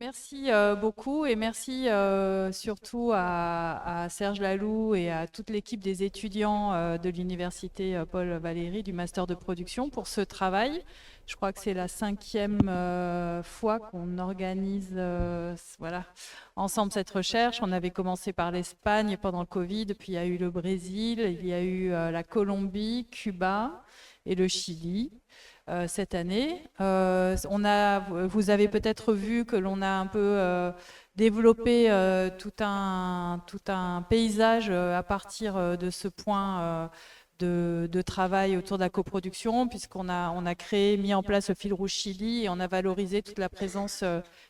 Merci beaucoup et merci surtout à Serge Laloux et à toute l'équipe des étudiants de l'université Paul Valéry du master de production pour ce travail. Je crois que c'est la 5e fois qu'on organise voilà, ensemble cette recherche. On avait commencé par l'Espagne pendant le Covid, puis il y a eu le Brésil, il y a eu la Colombie, Cuba et le Chili cette année. Vous avez peut-être vu que l'on a un peu développé tout un paysage à partir de ce point de travail autour de la coproduction, puisqu'on a créé, mis en place le fil rouge Chili et on a valorisé toute la présence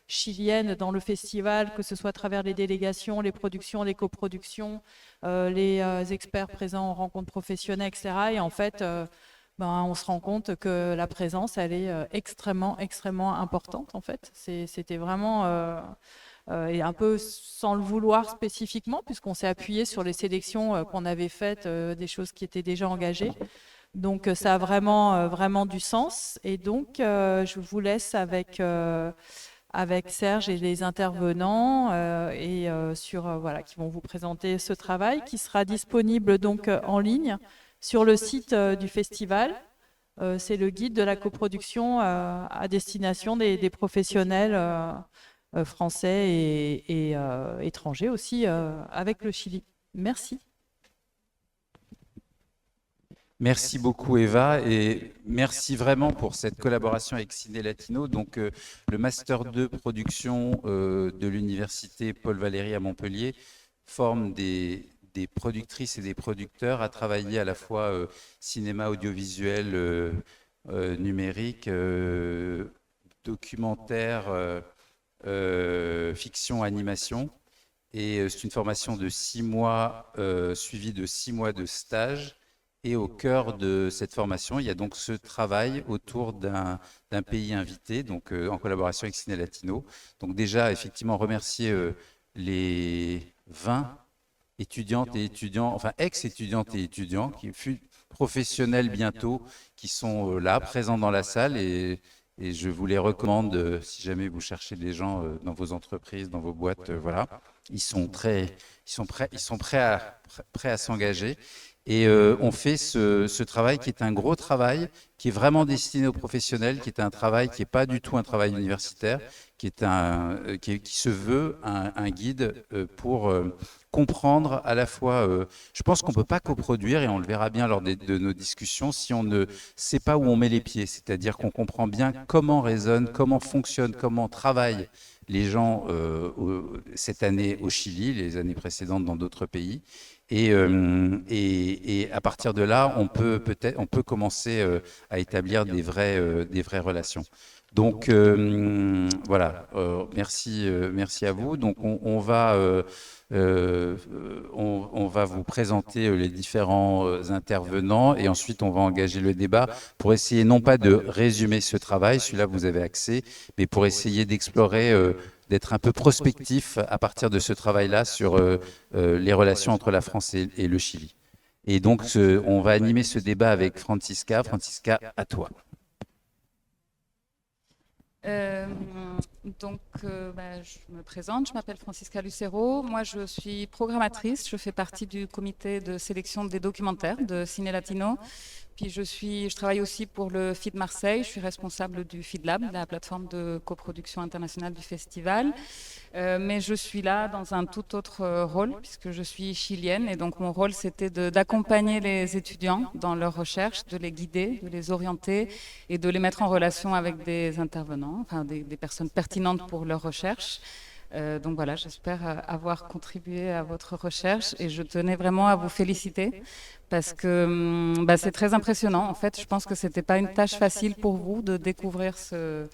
chilienne dans le festival, que ce soit à travers les délégations, les productions, les coproductions, les experts présents en rencontres professionnelles, etc. Et en fait, on se rend compte que la présence, elle est extrêmement, extrêmement importante, en fait. C'était vraiment, et un peu sans le vouloir spécifiquement, puisqu'on s'est appuyé sur les sélections qu'on avait faites, des choses qui étaient déjà engagées. Donc, ça a vraiment, vraiment du sens. Et donc, je vous laisse avec Serge et les intervenants voilà, qui vont vous présenter ce travail qui sera disponible donc en ligne sur le site du festival. C'est le guide de la coproduction à destination des professionnels français et étrangers aussi avec le Chili. Merci. Merci beaucoup Eva et merci vraiment pour cette collaboration avec Ciné Latino. Donc le Master 2 production de l'université Paul Valéry à Montpellier forme des productrices et des producteurs à travailler à la fois cinéma audiovisuel, numérique, documentaire, fiction, animation. Et c'est une formation de 6 mois suivie de 6 mois de stage. Et au cœur de cette formation, il y a donc ce travail autour d'un pays invité, donc en collaboration avec Ciné Latino. Donc déjà, effectivement, remercier les 20 étudiantes et étudiants, enfin ex-étudiantes et étudiants, qui furent professionnels bientôt, qui sont là, présents dans la salle. Et je vous les recommande, si jamais vous cherchez des gens dans vos entreprises, dans vos boîtes, voilà. Ils sont prêts à s'engager. Et on fait ce travail qui est un gros travail, qui est vraiment destiné aux professionnels, qui est un travail qui n'est pas du tout un travail universitaire, qui se veut un guide pour comprendre à la fois. Je pense qu'on ne peut pas coproduire, et on le verra bien lors de nos discussions, si on ne sait pas où on met les pieds. C'est-à-dire qu'on comprend bien comment résonne, comment fonctionne, comment travaillent les gens cette année au Chili, les années précédentes dans d'autres pays. Et à partir de là, on peut commencer à établir des vraies relations. Donc voilà, merci à vous. Donc on va vous présenter les différents intervenants et ensuite on va engager le débat pour essayer non pas de résumer ce travail, celui-là vous avez accès, mais pour essayer d'explorer, d'être un peu prospectif à partir de ce travail-là sur les relations entre la France et le Chili. Et donc on va animer ce débat avec Francisca. Francisca, à toi. Je me présente, je m'appelle Francisca Lucero. Moi, je suis programmatrice. Je fais partie du comité de sélection des documentaires de Ciné Latino. Puis je travaille aussi pour le FID Marseille. Je suis responsable du FID Lab, la plateforme de coproduction internationale du festival. Mais je suis là dans un tout autre rôle, puisque je suis chilienne. Et donc, mon rôle, c'était d'accompagner les étudiants dans leur recherche, de les guider, de les orienter et de les mettre en relation avec des intervenants, enfin des personnes pertinentes pour leur recherche. Donc voilà, j'espère avoir contribué à votre recherche et je tenais vraiment à vous féliciter parce que c'est très impressionnant. En fait, je pense que c'était pas une tâche facile pour vous de découvrir ce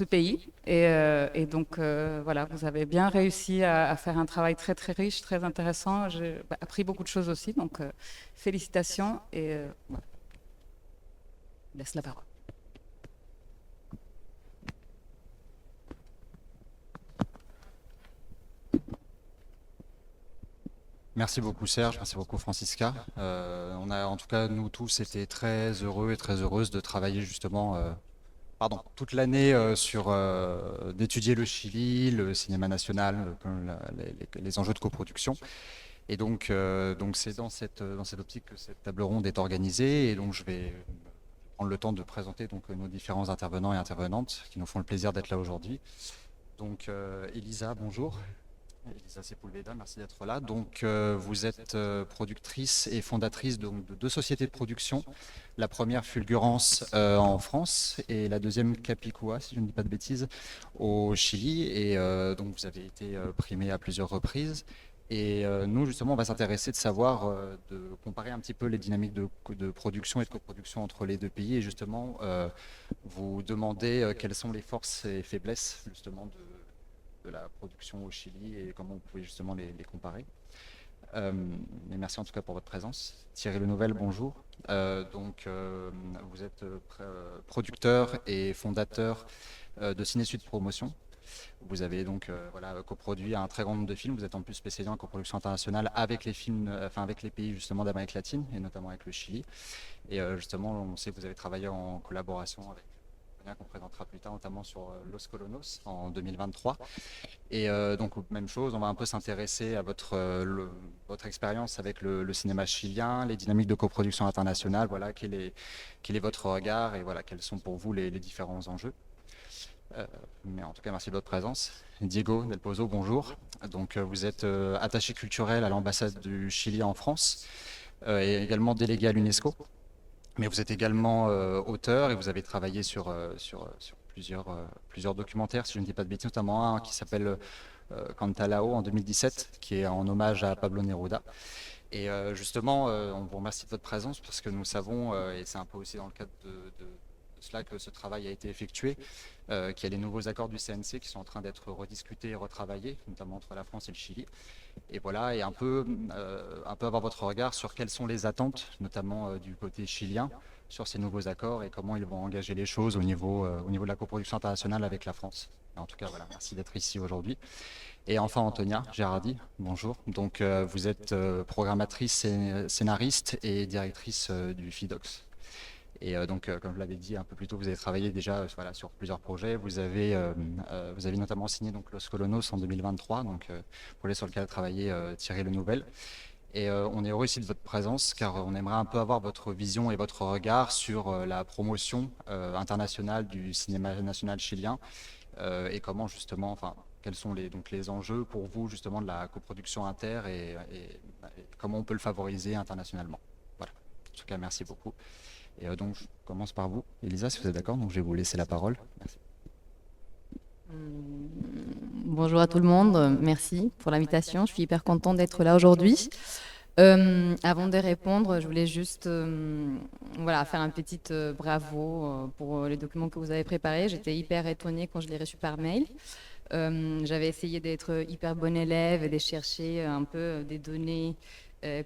pays. Et donc, voilà, vous avez bien réussi à faire un travail très, très riche, très intéressant. J'ai appris beaucoup de choses aussi. Donc, félicitations et voilà. Je laisse la parole. Merci beaucoup Serge, merci beaucoup Francisca. En tout cas, nous tous, été très heureux et très heureuses de travailler justement toute l'année d'étudier le Chili, le cinéma national, les enjeux de coproduction. Et donc c'est dans cette optique que cette table ronde est organisée. Et donc je vais prendre le temps de présenter donc nos différents intervenants et intervenantes qui nous font le plaisir d'être là aujourd'hui. Donc Elisa, bonjour. Elisa Sepulveda, merci d'être là. Donc vous êtes productrice et fondatrice donc, de 2 sociétés de production. La première Fulgurance en France et la deuxième Capicua, si je ne dis pas de bêtises, au Chili. Et donc vous avez été primée à plusieurs reprises. Et nous, justement, on va s'intéresser de savoir, de comparer un petit peu les dynamiques de production et de coproduction entre les 2 pays et justement vous demander quelles sont les forces et faiblesses justement de la production au Chili et comment vous pouvez justement les comparer. Mais merci en tout cas pour votre présence. Thierry Lenouvel, bonjour. Vous êtes producteur et fondateur de Ciné-Sud Promotion. Vous avez donc coproduit un très grand nombre de films. Vous êtes en plus spécialisé en coproduction internationale avec les films, avec les pays justement d'Amérique latine et notamment avec le Chili. Et justement, on sait que vous avez travaillé en collaboration avec qu'on présentera plus tard, notamment sur Los Colonos en 2023. Et donc, même chose, on va un peu s'intéresser à votre expérience avec le cinéma chilien, les dynamiques de coproduction internationale, voilà, quel est votre regard et voilà, quels sont pour vous les différents enjeux. Mais en tout cas, merci de votre présence. Diego Del Pozo, bonjour. Donc, vous êtes attaché culturel à l'ambassade du Chili en France et également délégué à l'UNESCO. Mais vous êtes également auteur et vous avez travaillé sur plusieurs documentaires, si je ne dis pas de bêtises, notamment un qui s'appelle Cantalao en 2017, qui est en hommage à Pablo Neruda. Et justement, on vous remercie de votre présence parce que nous savons, et c'est un peu aussi dans le cadre de cela que ce travail a été effectué, qu'il y a les nouveaux accords du CNC qui sont en train d'être rediscutés et retravaillés, notamment entre la France et le Chili. Et voilà, et un peu avoir votre regard sur quelles sont les attentes, notamment du côté chilien, sur ces nouveaux accords et comment ils vont engager les choses au niveau de la coproduction internationale avec la France. Et en tout cas, voilà, merci d'être ici aujourd'hui. Et enfin, Antonia Gérardi, bonjour. Donc, vous êtes programmatrice, scénariste et directrice du FIDOX. Et comme je l'avais dit un peu plus tôt, vous avez travaillé déjà sur plusieurs projets. Vous avez notamment signé donc, Los Colonos en 2023, projet sur lequel a travaillé Thierry Lenouvel. Et on est heureux ici de votre présence, car on aimerait un peu avoir votre vision et votre regard sur la promotion internationale du cinéma national chilien et comment justement, quels sont les enjeux pour vous justement de la coproduction inter et comment on peut le favoriser internationalement. Voilà. En tout cas, merci beaucoup. Et donc, je commence par vous, Elisa, si vous êtes d'accord. Donc, je vais vous laisser la parole. Merci. Bonjour à tout le monde. Merci pour l'invitation. Je suis hyper contente d'être là aujourd'hui. Avant de répondre, je voulais juste faire un petit bravo pour les documents que vous avez préparés. J'étais hyper étonnée quand je les reçus par mail. J'avais essayé d'être hyper bonne élève et de chercher un peu des données.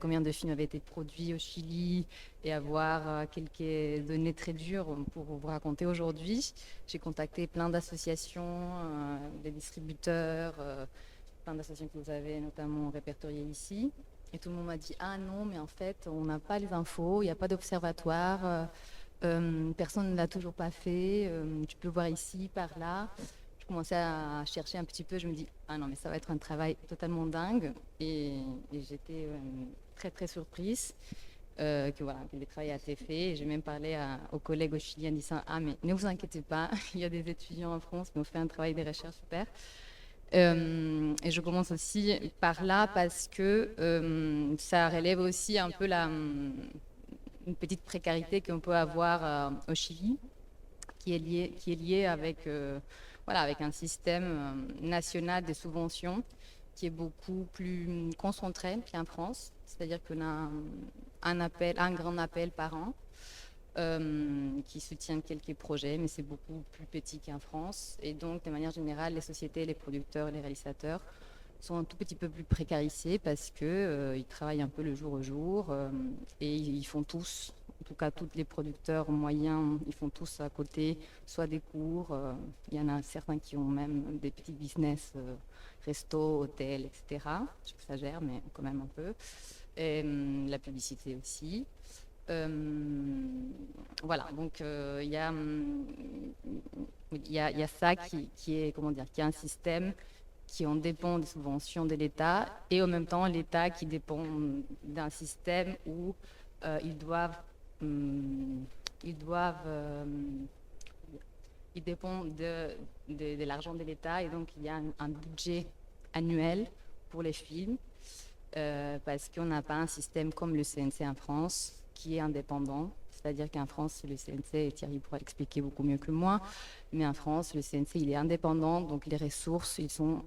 Combien de films avaient été produits au Chili et avoir quelques données très dures pour vous raconter aujourd'hui. J'ai contacté plein d'associations, des distributeurs, plein d'associations que vous avez notamment répertoriées ici. Et tout le monde m'a dit « Ah non, mais en fait, on n'a pas les infos, il n'y a pas d'observatoire, personne ne l'a toujours pas fait, tu peux voir ici, par là ». Je commençais à chercher un petit peu, je me dis « Ah non, mais ça va être un travail totalement dingue ». Et j'étais très très surprise que le travail a été fait. Et j'ai même parlé aux collègues au Chili en disant « Ah mais ne vous inquiétez pas, il y a des étudiants en France qui ont fait un travail de recherche super ». Et je commence aussi par là parce que ça relève aussi un peu une petite précarité qu'on peut avoir au Chili, qui est liée avec un système national de subventions qui est beaucoup plus concentré qu'en France. C'est-à-dire qu'on a un grand appel par an qui soutient quelques projets, mais c'est beaucoup plus petit qu'en France. Et donc, de manière générale, les sociétés, les producteurs, les réalisateurs sont un tout petit peu plus précarisés parce qu'ils travaillent un peu le jour au jour et ils font tous, en tout cas tous les producteurs moyens, ils font tous à côté soit des cours, il y en a certains qui ont même des petits business, resto, hôtel, etc. J'exagère, mais quand même un peu. Et la publicité aussi. voilà, donc il y a ça qui est, comment dire, qui est un système qui en dépend des subventions de l'État et en même temps l'État qui dépend d'un système où ils doivent, ils doivent, ils dépendent de l'argent de l'État et donc il y a un budget annuel pour les films parce qu'on n'a pas un système comme le CNC en France qui est indépendant. C'est-à-dire qu'en France, le CNC, et Thierry pourra l'expliquer beaucoup mieux que moi, mais en France, le CNC, il est indépendant, donc les ressources, ils sont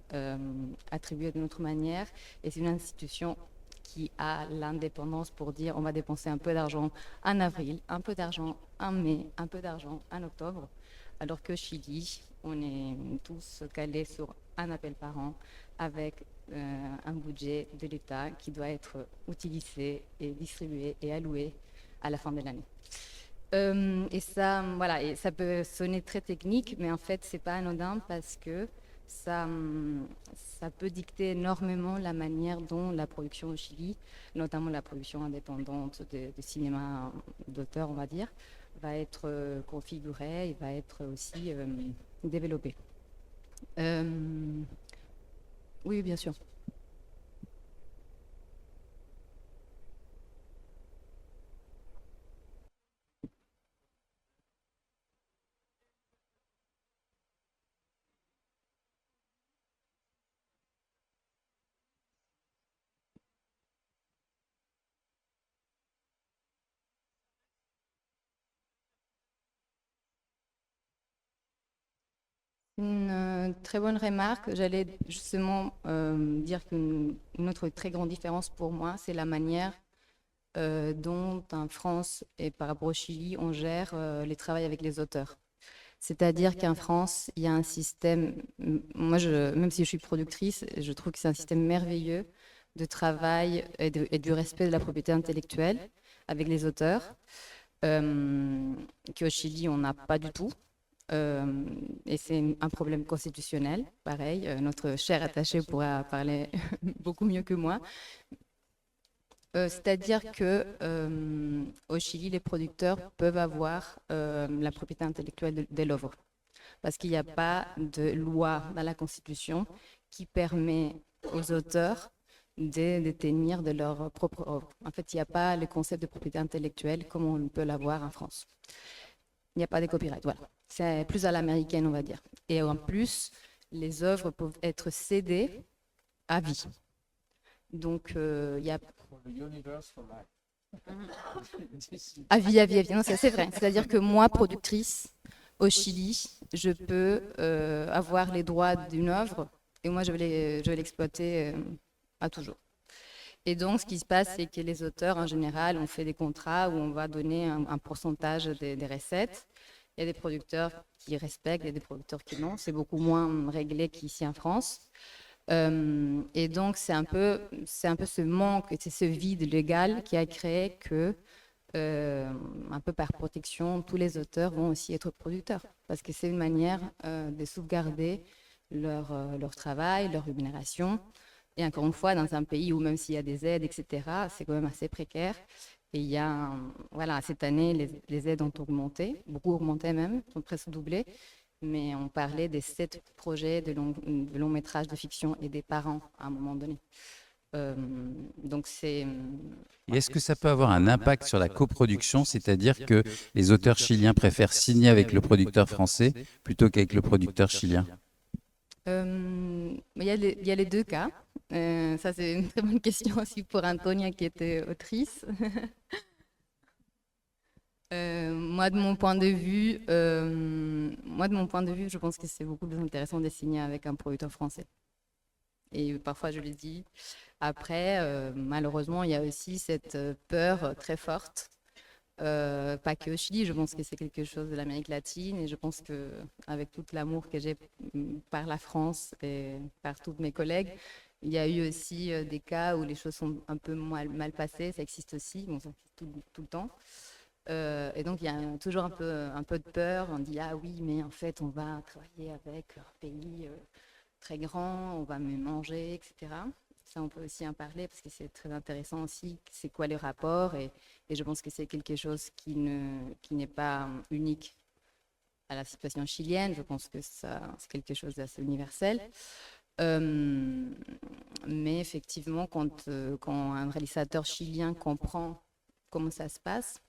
attribuées d'une autre manière. Et c'est une institution qui a l'indépendance pour dire on va dépenser un peu d'argent en avril, un peu d'argent en mai, un peu d'argent en octobre, alors qu'au Chili, on est tous calés sur un appel par an avec un budget de l'État qui doit être utilisé et distribué et alloué à la fin de l'année. Et ça, voilà, et ça peut sonner très technique, mais en fait, c'est pas anodin parce que ça peut dicter énormément la manière dont la production au Chili, notamment la production indépendante de cinéma d'auteur, on va dire, va être configurée et va être aussi développée. Oui, bien sûr. Une très bonne remarque. J'allais justement dire qu'une autre très grande différence pour moi, c'est la manière dont en France et par rapport au Chili, on gère les travaux avec les auteurs. C'est-à-dire qu'en France, il y a un système, moi, même si je suis productrice, je trouve que c'est un système merveilleux de travail et du respect de la propriété intellectuelle avec les auteurs, qu'au Chili, on n'a pas du tout. Et c'est un problème constitutionnel, pareil. Notre cher attaché pourra parler beaucoup mieux que moi. C'est-à-dire que au Chili, les producteurs peuvent avoir la propriété intellectuelle de l'œuvre, parce qu'il n'y a pas de loi dans la Constitution qui permet aux auteurs de détenir de leur propre œuvre. En fait, il n'y a pas le concept de propriété intellectuelle comme on peut l'avoir en France. Il n'y a pas de copyright, voilà. C'est plus à l'américaine, on va dire. Et en plus, les œuvres peuvent être cédées à vie. Donc, il y a... À vie, à vie, à vie. Non, c'est vrai. C'est-à-dire que moi, productrice, au Chili, je peux avoir les droits d'une œuvre et moi, je vais l'exploiter à toujours. Et donc, ce qui se passe, c'est que les auteurs, en général, on fait des contrats où on va donner un pourcentage des recettes. Il y a des producteurs qui respectent, il y a des producteurs qui non. C'est beaucoup moins réglé qu'ici en France. Et donc, c'est un peu ce manque, c'est ce vide légal qui a créé que, un peu par protection, tous les auteurs vont aussi être producteurs. Parce que c'est une manière de sauvegarder leur travail, leur rémunération. Et encore une fois, dans un pays où même s'il y a des aides, etc., c'est quand même assez précaire. Et il y a, voilà, cette année, les aides ont augmenté, beaucoup augmenté même, ont presque doublé. Mais on parlait des 7 projets de long métrage de fiction et des parents à un moment donné. Donc c'est... Et est-ce que ça peut avoir un impact sur la coproduction, c'est-à-dire que les auteurs chiliens préfèrent signer avec le producteur français plutôt qu'avec le producteur chilien? Il y a les deux cas. Ça, c'est une très bonne question aussi pour Antonia qui était autrice. Moi, de mon point de vue, je pense que c'est beaucoup plus intéressant de signer avec un producteur français. Et parfois, je le dis. Après, malheureusement, il y a aussi cette peur très forte. Pas que au Chili, je pense que c'est quelque chose de l'Amérique latine et je pense que avec tout l'amour que j'ai par la France et par tous mes collègues, il y a eu aussi des cas où les choses sont un peu mal passées, ça existe aussi, bon, ça existe tout le temps. Et donc il y a toujours un peu de peur, on dit ah oui mais en fait on va travailler avec un pays très grand, on va me manger, etc. ça on peut aussi en parler parce que c'est très intéressant aussi. C'est quoi le rapport et je pense que c'est quelque chose qui n'est pas unique à la situation chilienne. Je pense que ça, c'est quelque chose d'assez universel. Euh, mais effectivement, quand un réalisateur chilien comprend comment ça se passe,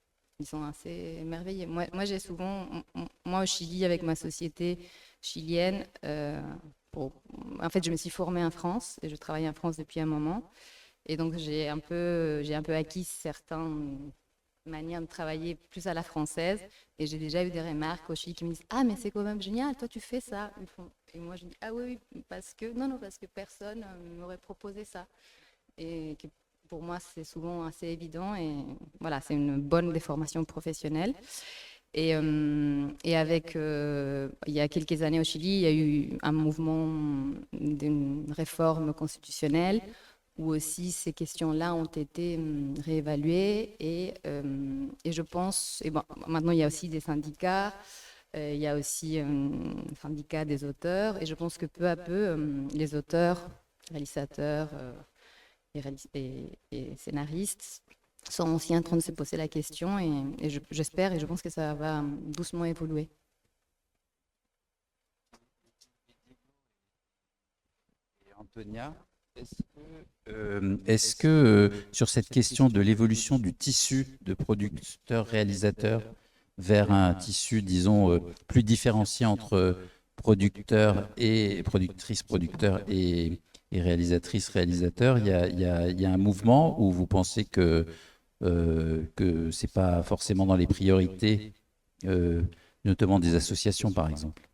ils sont assez émerveillés. Moi j'ai souvent, moi au Chili, avec ma société chilienne, en fait, je me suis formée en France et je travaille en France depuis un moment. Et donc, j'ai un peu acquis certaines manières de travailler plus à la française. Et j'ai déjà eu des remarques au Chili qui me disent: Ah, mais c'est quand même génial, toi tu fais ça. Et moi je dis: Ah oui, oui, parce que personne m'aurait proposé ça. Et que pour moi, c'est souvent assez évident. Et voilà, c'est une bonne déformation professionnelle. Il y a quelques années au Chili, il y a eu un mouvement d'une réforme constitutionnelle où aussi ces questions-là ont été réévaluées. Et je pense, et bon, maintenant il y a aussi des syndicats, il y a aussi un syndicat des auteurs, et je pense que peu à peu, les auteurs, réalisateurs et scénaristes sont aussi en train de se poser la question j'espère et je pense que ça va doucement évoluer. Antonia, est-ce que sur cette question de l'évolution du tissu de producteurs-réalisateurs vers un tissu, disons, plus différencié entre producteurs et productrices, producteurs et réalisatrices, réalisateurs, il y a un mouvement où vous pensez que ce n'est pas forcément dans les priorités, euh, notamment des associations, par exemple?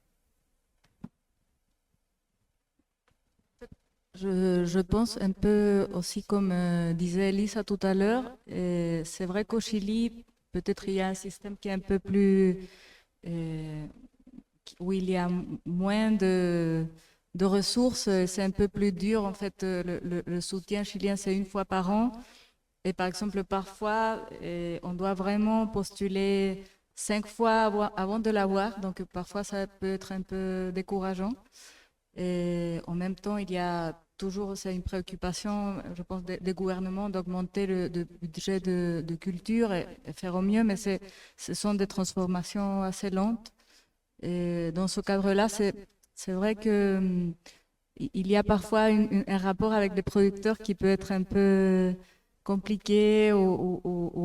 Je pense un peu aussi comme disait Elisa tout à l'heure, c'est vrai qu'au Chili, peut-être il y a un système qui est un peu plus, euh, où il y a moins de ressources, c'est un peu plus dur en fait. Le soutien chilien, c'est une fois par an. Et par exemple, parfois, on doit vraiment postuler 5 fois avant de l'avoir, donc parfois ça peut être un peu décourageant. Et en même temps, il y a toujours, c'est une préoccupation, je pense, des gouvernements d'augmenter le budget de culture et faire au mieux, mais ce sont des transformations assez lentes. Et dans ce cadre-là, c'est vrai que il y a parfois un rapport avec les producteurs qui peut être un peu compliqué, où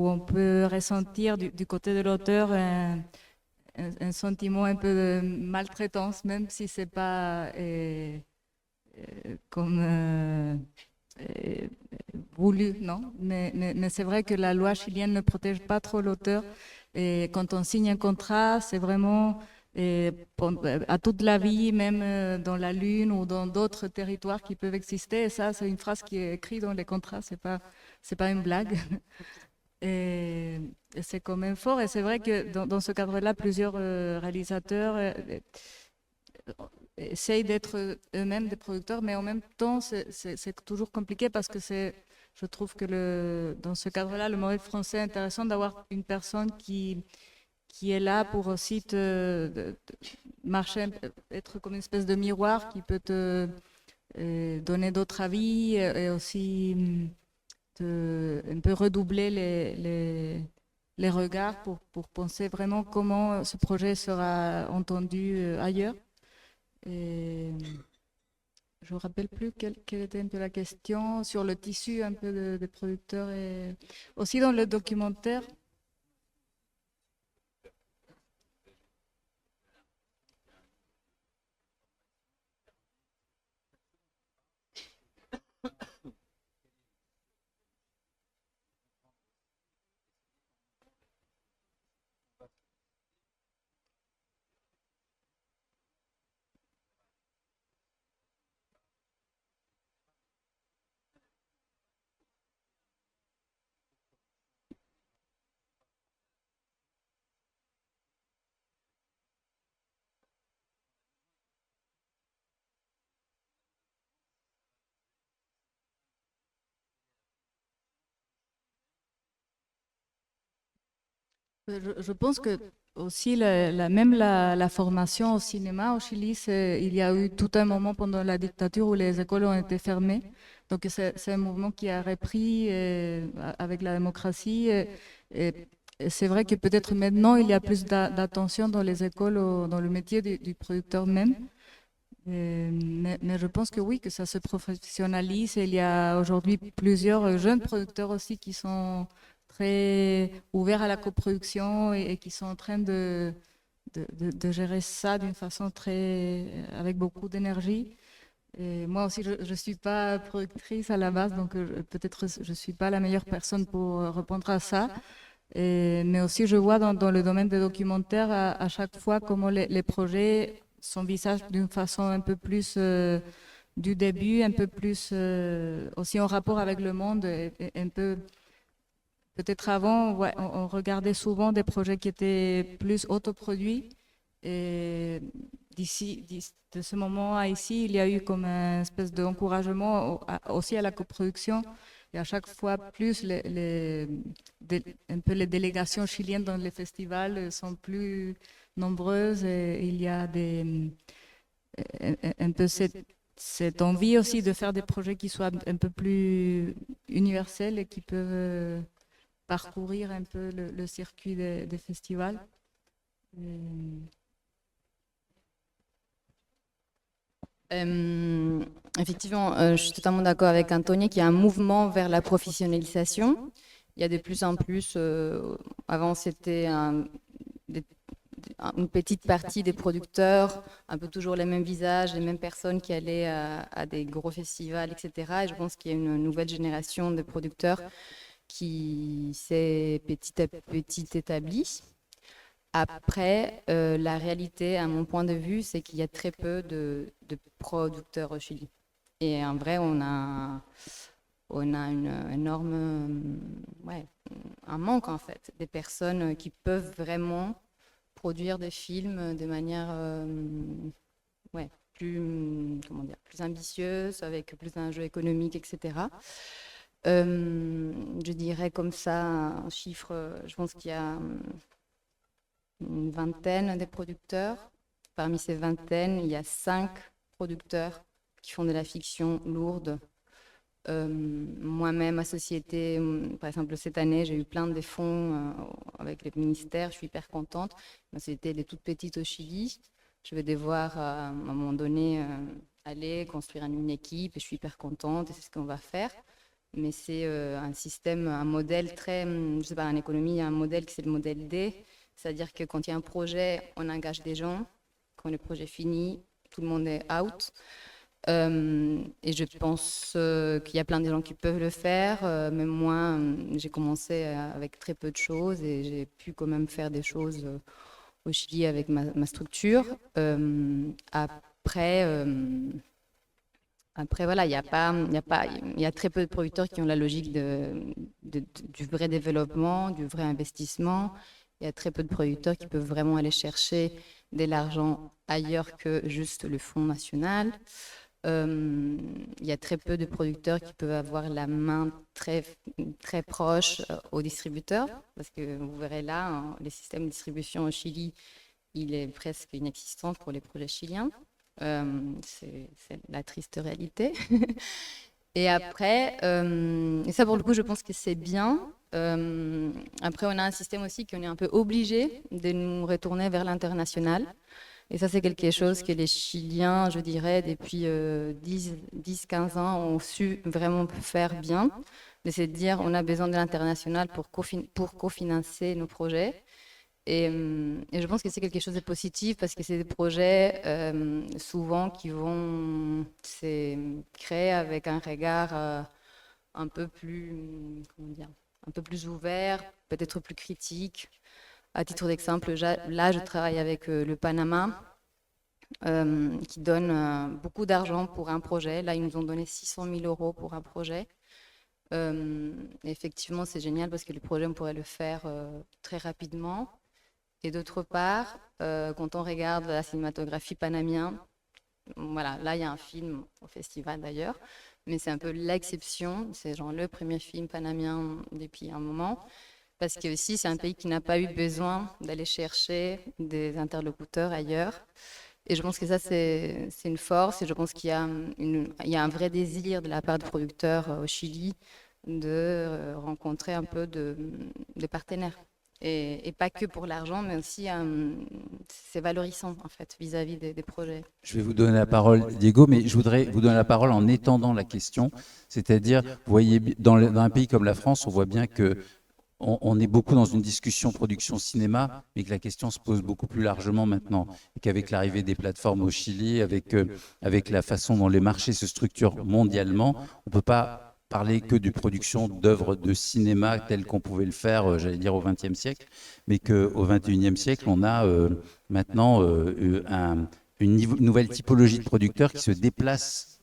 on peut ressentir du côté de l'auteur un sentiment un peu de maltraitance, même si c'est pas comme euh, voulu, non? Mais c'est vrai que la loi chilienne ne protège pas trop l'auteur. Et quand on signe un contrat, c'est vraiment à toute la vie, même dans la Lune ou dans d'autres territoires qui peuvent exister. Et ça, c'est une phrase qui est écrite dans les contrats, c'est pas une blague. Et c'est quand même fort. Et c'est vrai que dans ce cadre-là, plusieurs réalisateurs essayent d'être eux-mêmes des producteurs, mais en même temps, c'est toujours compliqué parce que je trouve que dans ce cadre-là, le modèle français est intéressant d'avoir une personne qui est là pour aussi marcher, être comme une espèce de miroir qui peut te donner d'autres avis et aussi un peu redoubler les regards pour penser vraiment comment ce projet sera entendu ailleurs. Et je ne me rappelle plus quelle était un peu la question sur le tissu un peu des producteurs. Et aussi dans le documentaire, Je pense que aussi la formation au cinéma au Chili, il y a eu tout un moment pendant la dictature où les écoles ont été fermées. Donc c'est un mouvement qui a repris avec la démocratie. Et c'est vrai que peut-être maintenant il y a plus d'attention dans les écoles, dans le métier du producteur même. Mais je pense que oui, que ça se professionnalise. Et il y a aujourd'hui plusieurs jeunes producteurs aussi qui sont très ouverts à la coproduction et qui sont en train de gérer ça d'une façon avec beaucoup d'énergie. Et moi aussi, je ne suis pas productrice à la base, donc peut-être je ne suis pas la meilleure personne pour répondre à ça. Mais aussi, je vois dans le domaine des documentaires à chaque fois comment les projets s'envisagent d'une façon un peu plus du début, un peu plus aussi en rapport avec le monde, et un peu. Peut-être avant, ouais, on regardait souvent des projets qui étaient plus autoproduits. Et de ce moment à ici, il y a eu comme une espèce d'encouragement aussi à la coproduction. Et à chaque fois, plus un peu les délégations chiliennes dans les festivals sont plus nombreuses. Et il y a un peu cette envie aussi de faire des projets qui soient un peu plus universels et qui peuvent parcourir un peu le circuit des festivals. Effectivement, je suis totalement d'accord avec Anthony qu'il y a un mouvement vers la professionnalisation. Il y a de plus en plus, avant c'était une petite partie des producteurs, un peu toujours les mêmes visages, les mêmes personnes qui allaient à des gros festivals, etc. Et je pense qu'il y a une nouvelle génération de producteurs qui s'est petit à petit établie. Après, la réalité, à mon point de vue, c'est qu'il y a très peu de producteurs au Chili. Et en vrai, on a une énorme, un manque en fait, des personnes qui peuvent vraiment produire des films de manière plus ambitieuse, avec plus d'enjeux économiques, etc. Je dirais comme ça, un chiffre, je pense qu'il y a une vingtaine de producteurs. Parmi ces vingtaines, il y a 5 producteurs qui font de la fiction lourde. Moi-même, ma société, par exemple, cette année, j'ai eu plein de fonds avec les ministères, je suis hyper contente. Ma société, elle est toute petite au Chili. Je vais devoir, à un moment donné, aller construire une équipe et je suis hyper contente et c'est ce qu'on va faire. Mais c'est un système, un modèle très, je sais pas, en économie, il y a un modèle qui c'est le modèle D, c'est-à-dire que quand il y a un projet, on engage des gens, quand le projet finit, tout le monde est out. Et je pense qu'il y a plein de gens qui peuvent le faire, mais moi, j'ai commencé avec très peu de choses et j'ai pu quand même faire des choses au Chili avec ma structure. Après, voilà, il y a très peu de producteurs qui ont la logique du vrai développement, du vrai investissement. Il y a très peu de producteurs qui peuvent vraiment aller chercher de l'argent ailleurs que juste le Fonds national. Il y a très peu de producteurs qui peuvent avoir la main très, très proche aux distributeurs, parce que vous verrez là, hein, les systèmes de distribution au Chili, il est presque inexistant pour les projets chiliens. C'est la triste réalité. Et après, et ça pour le coup, je pense que c'est bien. Après, on a un système aussi qu'on est un peu obligé de nous retourner vers l'international. Et ça, c'est quelque chose que les Chiliens, je dirais, depuis 10-15 ans, ont su vraiment faire bien. C'est de dire on a besoin de l'international pour cofinancer nos projets. Et je pense que c'est quelque chose de positif parce que c'est des projets souvent qui vont se créer avec un regard un peu plus, comment dire, un peu plus ouvert, peut-être plus critique. À titre d'exemple, là, je travaille avec le Panama qui donne beaucoup d'argent pour un projet. Là, ils nous ont donné 600 000 € pour un projet. Effectivement, c'est génial parce que le projet, on pourrait le faire très rapidement. Et d'autre part, quand on regarde la cinématographie panamienne, voilà, là il y a un film au festival d'ailleurs, mais c'est un peu l'exception, c'est genre le premier film panamien depuis un moment. parce que aussi c'est un pays qui n'a pas eu besoin d'aller chercher des interlocuteurs ailleurs. Et je pense que ça, c'est une force. Et je pense il y a un vrai désir de la part des producteurs au Chili de rencontrer un peu de partenaires. Et pas que pour l'argent, mais aussi c'est valorisant en fait vis-à-vis des projets. Je vais vous donner la parole, Diego, mais je voudrais vous donner la parole en étendant la question. C'est-à-dire, vous voyez, dans un pays comme la France, on voit bien que on est beaucoup dans une discussion production cinéma, mais que la question se pose beaucoup plus largement maintenant. Et qu'avec l'arrivée des plateformes au Chili, avec la façon dont les marchés se structurent mondialement, on ne peut pas parler que de production d'œuvres de cinéma telles qu'on pouvait le faire, j'allais dire, au XXe siècle, mais qu'au XXIe siècle, on a maintenant une nouvelle typologie de producteurs qui se déplacent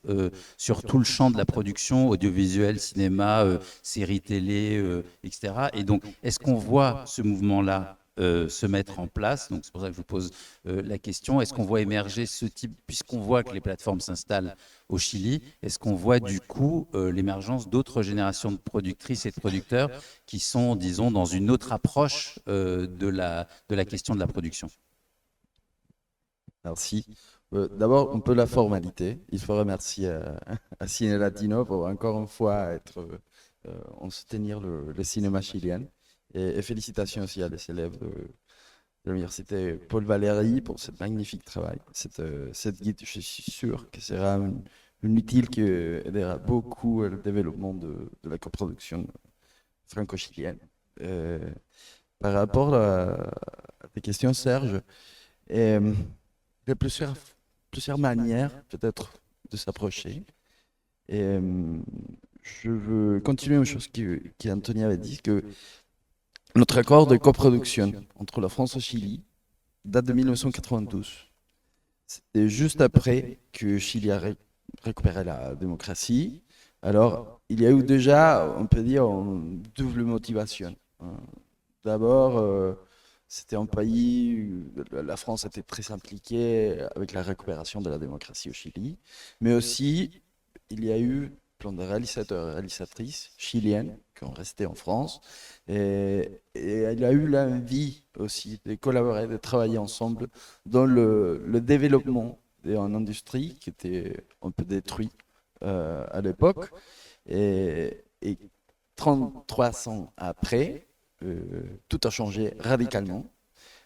sur tout le champ de la production, audiovisuel, cinéma, séries télé, etc. Et donc, est-ce qu'on voit ce mouvement-là se mettre en place? Donc, c'est pour ça que je vous pose la question. Est-ce qu'on voit émerger ce type, puisqu'on voit que les plateformes s'installent au Chili, est-ce qu'on voit du coup l'émergence d'autres générations de productrices et de producteurs qui sont, disons, dans une autre approche de la question de la production? Merci. D'abord, un peu la formalité. Il faut remercier à Ciné Latino pour encore une fois en soutenir le cinéma chilien. Et félicitations aussi à des élèves de l'université Paul Valéry pour ce magnifique travail. Cette guide, je suis sûr que sera une utile qui aidera beaucoup le développement de la coproduction franco-chilienne. Par rapport à tes questions, Serge, il y a plusieurs manières peut-être de s'approcher. Et je veux continuer une chose qu'Anthony avait dit, que notre accord de coproduction entre la France et le Chili date de 1992. C'était juste après que Chili a récupéré la démocratie. Alors, il y a eu déjà, on peut dire, une double motivation. D'abord, c'était un pays, la France était très impliquée avec la récupération de la démocratie au Chili, mais aussi il y a eu plein de réalisateurs et réalisatrices chiliennes qui ont resté en France, et il y a eu l'envie aussi de collaborer, de travailler ensemble dans le développement d'une industrie qui était un peu détruite à l'époque, et 33 ans après, tout a changé radicalement,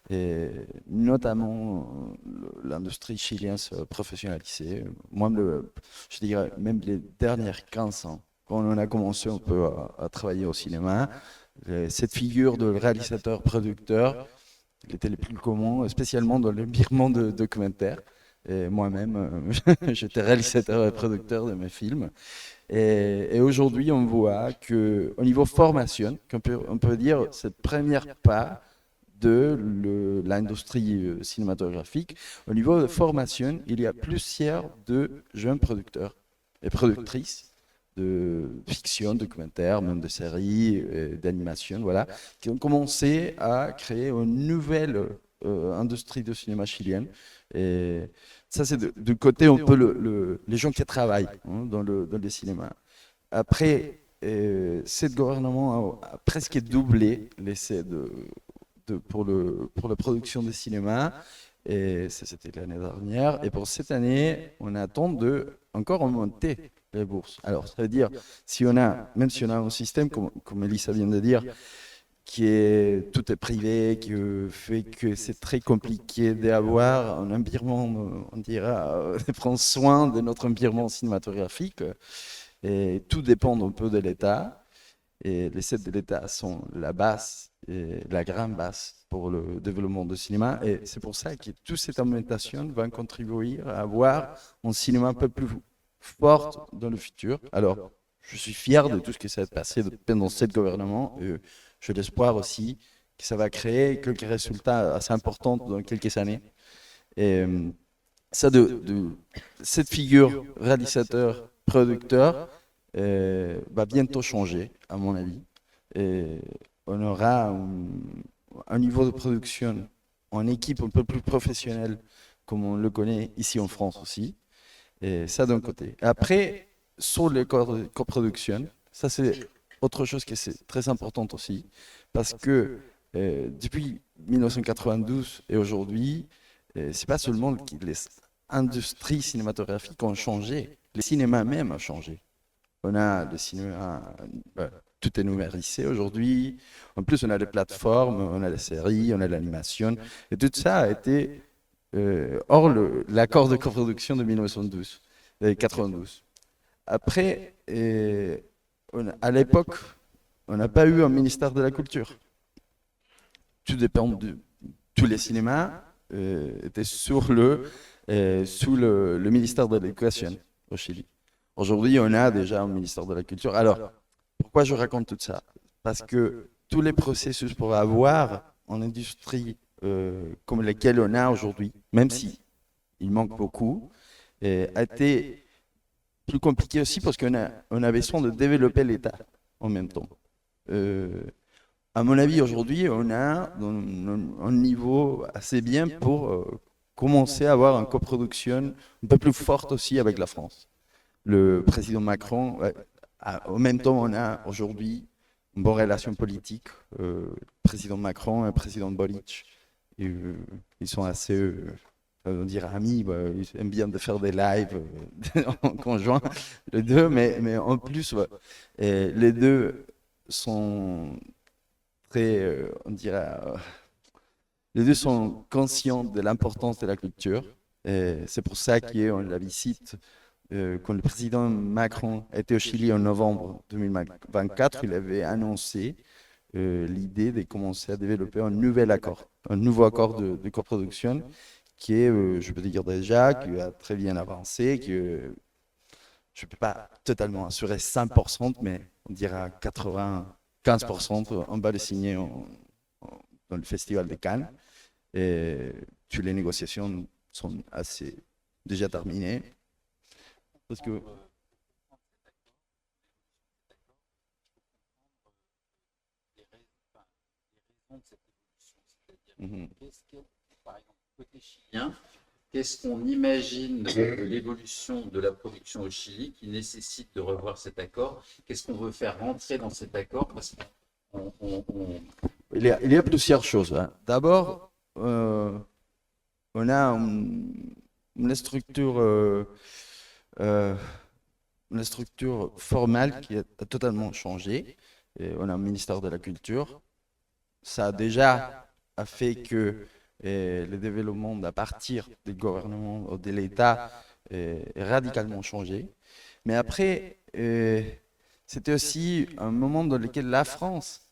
et notamment l'industrie chilienne se professionnalisée. Moi, je dirais même les dernières 15 ans, quand on a commencé un peu à travailler au cinéma, cette figure de réalisateur-producteur était le plus commun, spécialement dans l'environnement de documentaire. Et moi-même, j'étais réalisateur et producteur de mes films. Et aujourd'hui, on voit qu'au niveau formation, on peut dire cette première pas de l'industrie cinématographique, au niveau de formation, il y a plusieurs de jeunes producteurs et productrices de fiction, documentaire, même de séries, d'animation, voilà, qui ont commencé à créer une nouvelle industrie de cinéma chilienne. Et ça, c'est du côté un peu les gens qui travaillent dans le cinéma. Après, ce gouvernement a presque doublé l'essai pour la production de cinéma, et ça c'était l'année dernière. Et pour cette année, on attend de encore augmenter les bourses. Alors, ça veut dire, même si on a un système, comme Elisa vient de dire, tout est privé, qui fait que c'est très compliqué d'avoir un environnement, on dira, de prendre soin de notre environnement cinématographique. Et tout dépend un peu de l'État. Et les aides de l'État sont la base, et la grande base pour le développement du cinéma. Et c'est pour ça que toute cette augmentation va contribuer à avoir un cinéma un peu plus fort dans le futur. Alors, je suis fier de tout ce qui s'est passé pendant ce gouvernement. J'ai l'espoir aussi que ça va créer quelques résultats assez importants dans quelques années. Et ça, cette figure réalisateur, producteur, va bientôt changer, à mon avis. Et on aura un niveau de production en équipe un peu plus professionnel, comme on le connaît ici en France aussi. Et ça d'un côté. Après, sur les coproductions, ça c'est autre chose qui est très importante aussi, parce que depuis 1992 et aujourd'hui, c'est pas seulement que les industries cinématographiques ont changé, le cinéma même a changé. On a le cinéma, tout est numérisé aujourd'hui. En plus, on a les plateformes, on a les séries, on a l'animation. Et tout ça a été hors l'accord de coproduction de 1992, 92. Après, à l'époque, on n'a pas eu un ministère de la Culture. Tout dépend de tous les cinémas étaient sous le ministère de l'Éducation au Chili. Aujourd'hui, on a déjà un ministère de la Culture. Alors, pourquoi je raconte tout ça? Parce que tous les processus pour avoir une industrie comme lesquelles on a aujourd'hui, même si il manque beaucoup, a été plus compliqué aussi parce qu'on a besoin de développer l'État en même temps. À mon avis, aujourd'hui, on a un niveau assez bien pour commencer à avoir une coproduction un peu plus forte aussi avec la France. Le président Macron, en même temps, on a aujourd'hui une bonne relation politique. Le président Macron et le président Boric, ils sont assez, on dirait amis, ils aiment bien de faire des lives en conjoint, les deux, mais en plus, les deux sont très, on dirait, les deux sont conscients de l'importance de la culture. C'est pour ça qu'on la visite. Quand le président Macron était au Chili en novembre 2024, il avait annoncé l'idée de commencer à développer un nouvel accord, un nouveau accord de coproduction qui est, je peux dire déjà, qui a très bien avancé, que je ne peux pas totalement assurer 100%, mais on dira 95%, on va le signer dans le Festival de Cannes. Et toutes les négociations sont assez déjà terminées. Parce que par exemple, côté chilien, qu'est-ce qu'on imagine de l'évolution de la production au Chili qui nécessite de revoir cet accord? Qu'est-ce qu'on veut faire rentrer dans cet accord? Parce il y a plusieurs choses. Hein. D'abord, on a une structure formelle qui a totalement changé. Et on a un ministère de la Culture. Ça a déjà fait que le développement à partir du gouvernement ou de l'État est radicalement changé. Mais après, c'était aussi un moment dans lequel la France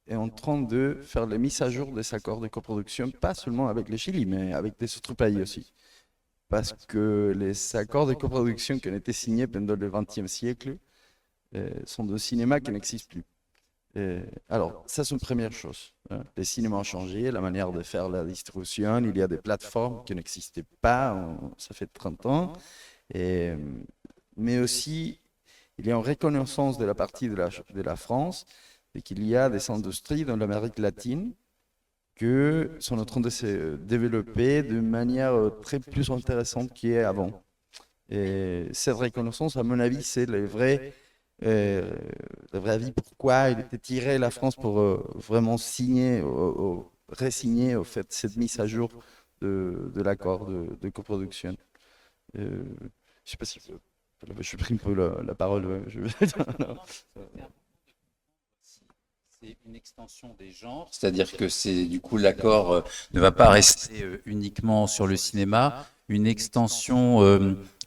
est en train de faire la mise à jour des accords de coproduction, pas seulement avec le Chili, mais avec des autres pays aussi. Parce que les accords de coproduction qui ont été signés pendant le XXe siècle sont des cinémas qui n'existent plus. Alors, ça c'est une première chose. Hein. Les cinémas ont changé, la manière de faire la distribution, il y a des plateformes qui n'existaient pas, ça fait 30 ans. Mais aussi, il y a une reconnaissance de la partie de la France et qu'il y a des industries dans l'Amérique latine qui sont en train de se développer de manière très plus intéressante qu'il y a avant. Et cette reconnaissance, à mon avis, c'est le vrai avis pourquoi il était tiré la France pour vraiment signer, re-signer au fait, cette mise à jour de l'accord de coproduction. Je ne sais pas si je pris un peu la parole. C'est une extension des genres, c'est-à-dire que c'est du coup l'accord ne va pas rester uniquement sur le cinéma, une extension,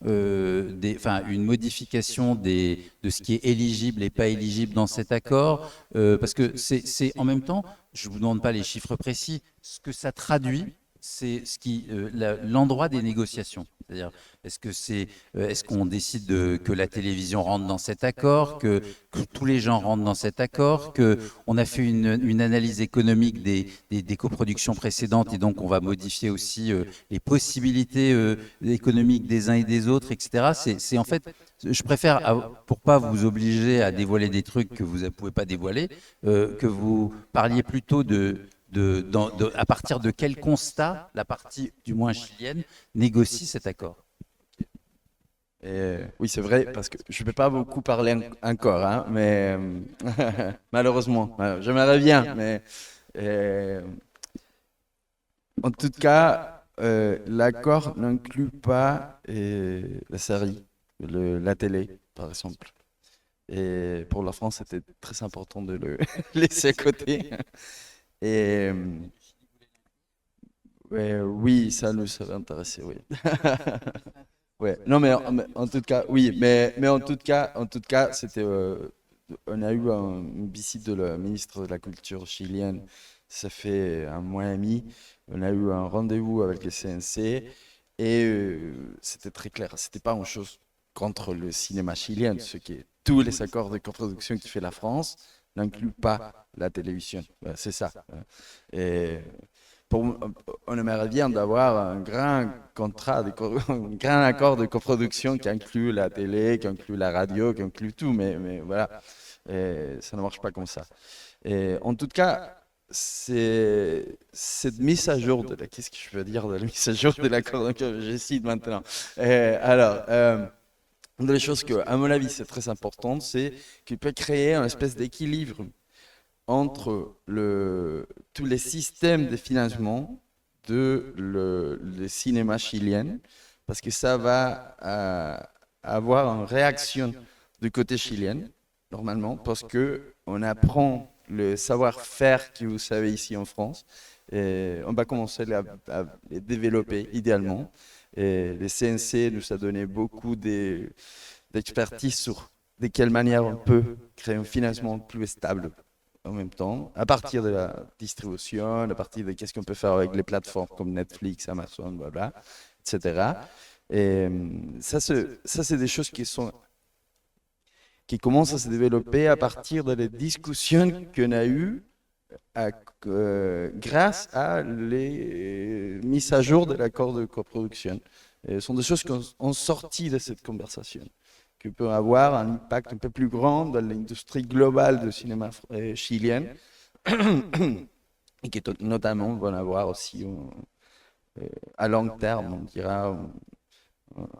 une modification de ce qui est éligible et pas éligible dans cet accord, parce que c'est en même temps, je ne vous demande pas les chiffres précis, ce que ça traduit, c'est l'endroit des négociations. C'est-à-dire, est-ce qu'on décide que la télévision rentre dans cet accord, que tous les gens rentrent dans cet accord, qu'on a fait une analyse économique des coproductions précédentes et donc on va modifier aussi les possibilités économiques des uns et des autres, etc. C'est en fait, je préfère, pour pas vous obliger à dévoiler des trucs que vous ne pouvez pas dévoiler, que vous parliez plutôt à partir de quel constat la partie, du moins chilienne, négocie cet accord. Et oui, c'est vrai, parce que je ne peux pas beaucoup parler encore, hein, mais malheureusement, j'aimerais bien, mais euh, en tout cas, l'accord n'inclut pas la série, la télé, par exemple. Et pour la France, c'était très important de le laisser à côté. Et ouais, oui, ça nous serait intéressé, oui. Ouais, non, mais en tout cas, oui, mais en tout cas, c'était, on a eu une visite de la ministre de la Culture chilienne, ça fait un mois et demi. On a eu un rendez-vous avec le CNC et c'était très clair, c'était pas une chose contre le cinéma chilien, ce qui est tous les accords de coproduction qui fait la France n'incluent pas la télévision. C'est ça. Et on aimerait bien d'avoir un grand contrat, un grand accord de coproduction qui inclut la télé, qui inclut la radio, qui inclut tout, mais voilà, et ça ne marche pas comme ça. Et en tout cas, c'est cette mise à jour qu'est-ce que je veux dire de la mise à jour de l'accord, donc je cite maintenant. Une des choses que, à mon avis, c'est très important, c'est qu'il peut créer une espèce d'équilibre entre tous les systèmes de financement le cinéma chilien, parce que ça va avoir une réaction du côté chilien, normalement, parce qu'on apprend le savoir-faire que vous savez ici en France, et on va commencer à les développer idéalement. Et le CNC nous a donné beaucoup d'expertise sur de quelle manière on peut créer un financement plus stable en même temps, à partir de la distribution, à partir de qu'est-ce qu'on peut faire avec les plateformes comme Netflix, Amazon, blablabla, etc. Et ça, c'est des choses qui commencent à se développer à partir des discussions qu'on a eues grâce à les mises à jour de l'accord de coproduction. Ce sont des choses qui ont sorti de cette conversation, qui peuvent avoir un impact un peu plus grand dans l'industrie globale du cinéma chilien, et qui notamment vont avoir aussi, à long terme, on dira,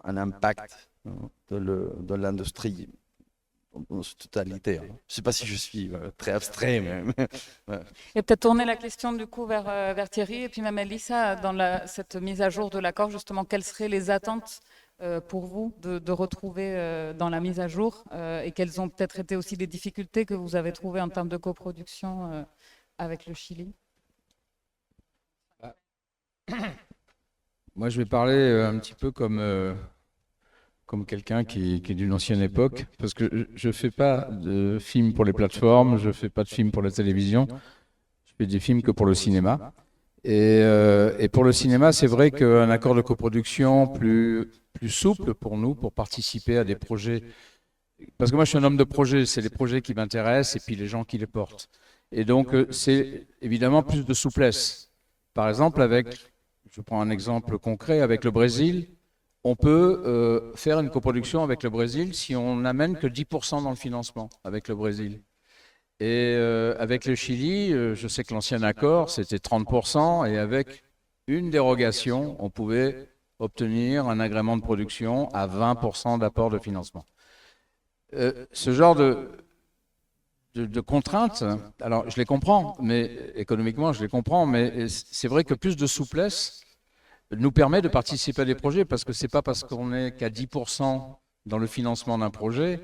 un impact dans l'industrie dans sa totalité. Je ne sais pas si je suis très abstrait, mais Et peut-être tourner la question du coup vers Thierry et puis même Elissa, dans cette mise à jour de l'accord, justement, quelles seraient les attentes pour vous de retrouver dans la mise à jour et quelles ont peut-être été aussi les difficultés que vous avez trouvées en termes de coproduction avec le Chili? Moi, je vais parler un petit peu comme quelqu'un qui est d'une ancienne époque, parce que je ne fais pas de films pour les plateformes, je ne fais pas de films pour la télévision, je fais des films que pour le cinéma. Et pour le cinéma, c'est vrai qu'un accord de coproduction plus souple pour nous, pour participer à des projets, parce que moi je suis un homme de projet, c'est les projets qui m'intéressent et puis les gens qui les portent. Et donc c'est évidemment plus de souplesse. Par exemple, je prends un exemple concret, avec le Brésil, on peut faire une coproduction avec le Brésil si on n'amène que 10% dans le financement avec le Brésil. Et avec le Chili, je sais que l'ancien accord, c'était 30%, et avec une dérogation, on pouvait obtenir un agrément de production à 20% d'apport de financement. Ce genre de contraintes, alors je les comprends, mais économiquement je les comprends, mais c'est vrai que plus de souplesse nous permet de participer à des projets, parce que c'est pas parce qu'on n'est qu'à 10% dans le financement d'un projet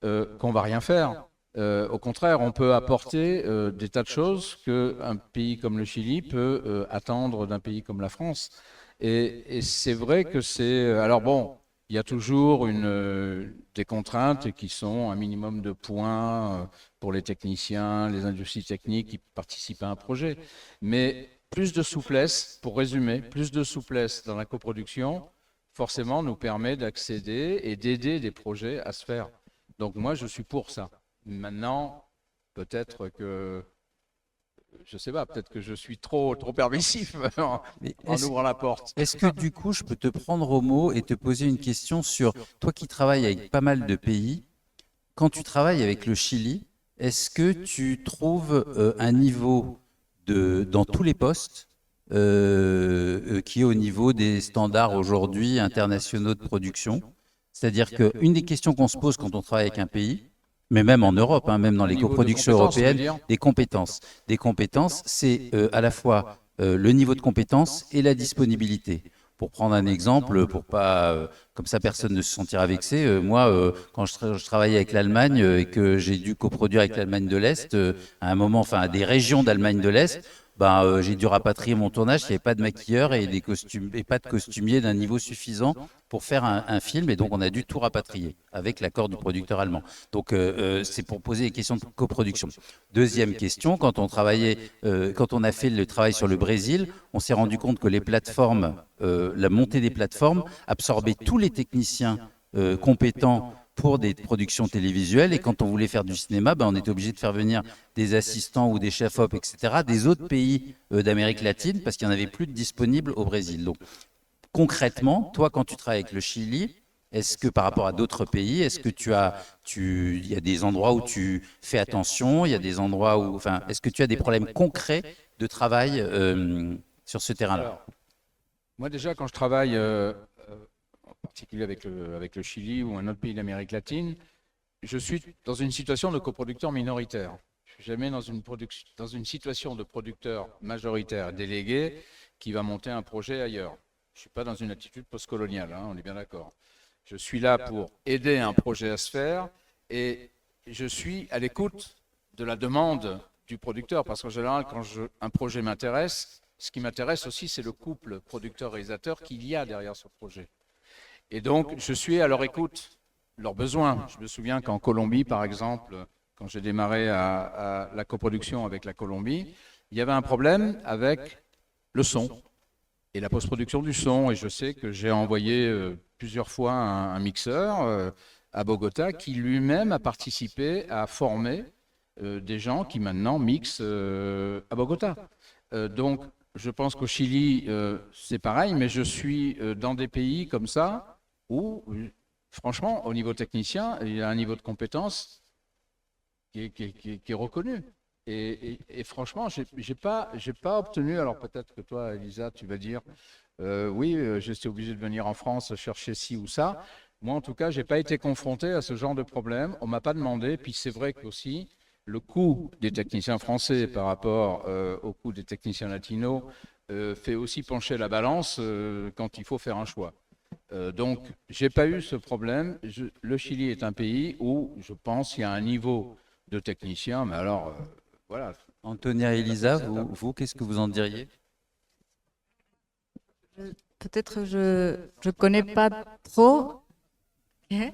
qu'on va rien faire. Au contraire, on peut apporter des tas de choses qu'un pays comme le Chili peut attendre d'un pays comme la France. Et c'est vrai que c'est... Alors bon, il y a toujours des contraintes qui sont un minimum de points pour les techniciens, les industries techniques qui participent à un projet. Mais plus de souplesse, pour résumer, plus de souplesse dans la coproduction, forcément nous permet d'accéder et d'aider des projets à se faire. Donc moi, je suis pour ça. Maintenant, peut-être que, je ne sais pas, peut-être que je suis trop permissif en ouvrant la porte. Est-ce que du coup, je peux te prendre au mot et te poser une question sur, toi qui travailles avec pas mal de pays, quand tu travailles avec le Chili, est-ce que tu trouves un niveau dans tous les postes qui est au niveau des standards aujourd'hui internationaux de production? C'est-à-dire qu'une des questions qu'on se pose quand on travaille avec un pays, mais même en Europe, même dans les coproductions européennes, des compétences. Des compétences, c'est à la fois le niveau de compétence et la disponibilité. Pour prendre un exemple, pour pas, comme ça personne ne se sentira vexé, moi, quand je travaillais avec l'Allemagne et que j'ai dû coproduire avec l'Allemagne de l'Est, à un moment, enfin à des régions d'Allemagne de l'Est, j'ai dû rapatrier mon tournage, il n'y avait pas de maquilleur et pas de costumier d'un niveau suffisant pour faire un film, et donc on a dû tout rapatrier avec l'accord du producteur allemand. Donc c'est pour poser des questions de coproduction. Deuxième question, quand on a fait le travail sur le Brésil, on s'est rendu compte que les plateformes, la montée des plateformes absorbait tous les techniciens compétents pour des productions télévisuelles, et quand on voulait faire du cinéma, on était obligé de faire venir des assistants ou des chefs-op, etc., des autres pays d'Amérique latine, parce qu'il n'y en avait plus de disponibles au Brésil. Donc, concrètement, toi, quand tu travailles avec le Chili, est-ce que par rapport à d'autres pays, est-ce que il y a des endroits où tu fais attention, il y a des endroits où, enfin, est-ce que tu as des problèmes concrets de travail sur ce terrain-là? Moi, déjà, quand je travaille en particulier avec le Chili ou un autre pays d'Amérique latine, je suis dans une situation de coproducteur minoritaire. Je ne suis jamais dans une situation de producteur majoritaire délégué qui va monter un projet ailleurs. Je ne suis pas dans une attitude postcoloniale, on est bien d'accord. Je suis là pour aider un projet à se faire, et je suis à l'écoute de la demande du producteur, parce qu'en général, quand un projet m'intéresse, ce qui m'intéresse aussi, c'est le couple producteur-réalisateur qu'il y a derrière ce projet. Et donc, je suis à leur écoute, leurs besoins. Je me souviens qu'en Colombie, par exemple, quand j'ai démarré à la coproduction avec la Colombie, il y avait un problème avec le son et la post-production du son. Et je sais que j'ai envoyé plusieurs fois un mixeur à Bogota qui lui-même a participé à former des gens qui maintenant mixent à Bogota. Donc, je pense qu'au Chili, c'est pareil, mais je suis dans des pays comme ça où, franchement, au niveau technicien, il y a un niveau de compétence qui est reconnu. Et franchement, j'ai pas obtenu, alors peut-être que toi, Elisa, tu vas dire, oui, j'étais obligé de venir en France chercher ci ou ça. Moi, en tout cas, j'ai pas été confronté à ce genre de problème. On m'a pas demandé. Puis c'est vrai qu'aussi, le coût des techniciens français par rapport au coût des techniciens latinos fait aussi pencher la balance quand il faut faire un choix. Donc, j'ai pas eu ce problème. Le Chili est un pays où, je pense, il y a un niveau de technicien, mais alors, voilà. Antonia et Elisa, vous qu'est-ce que vous en diriez? Peut-être je connais pas trop. C'est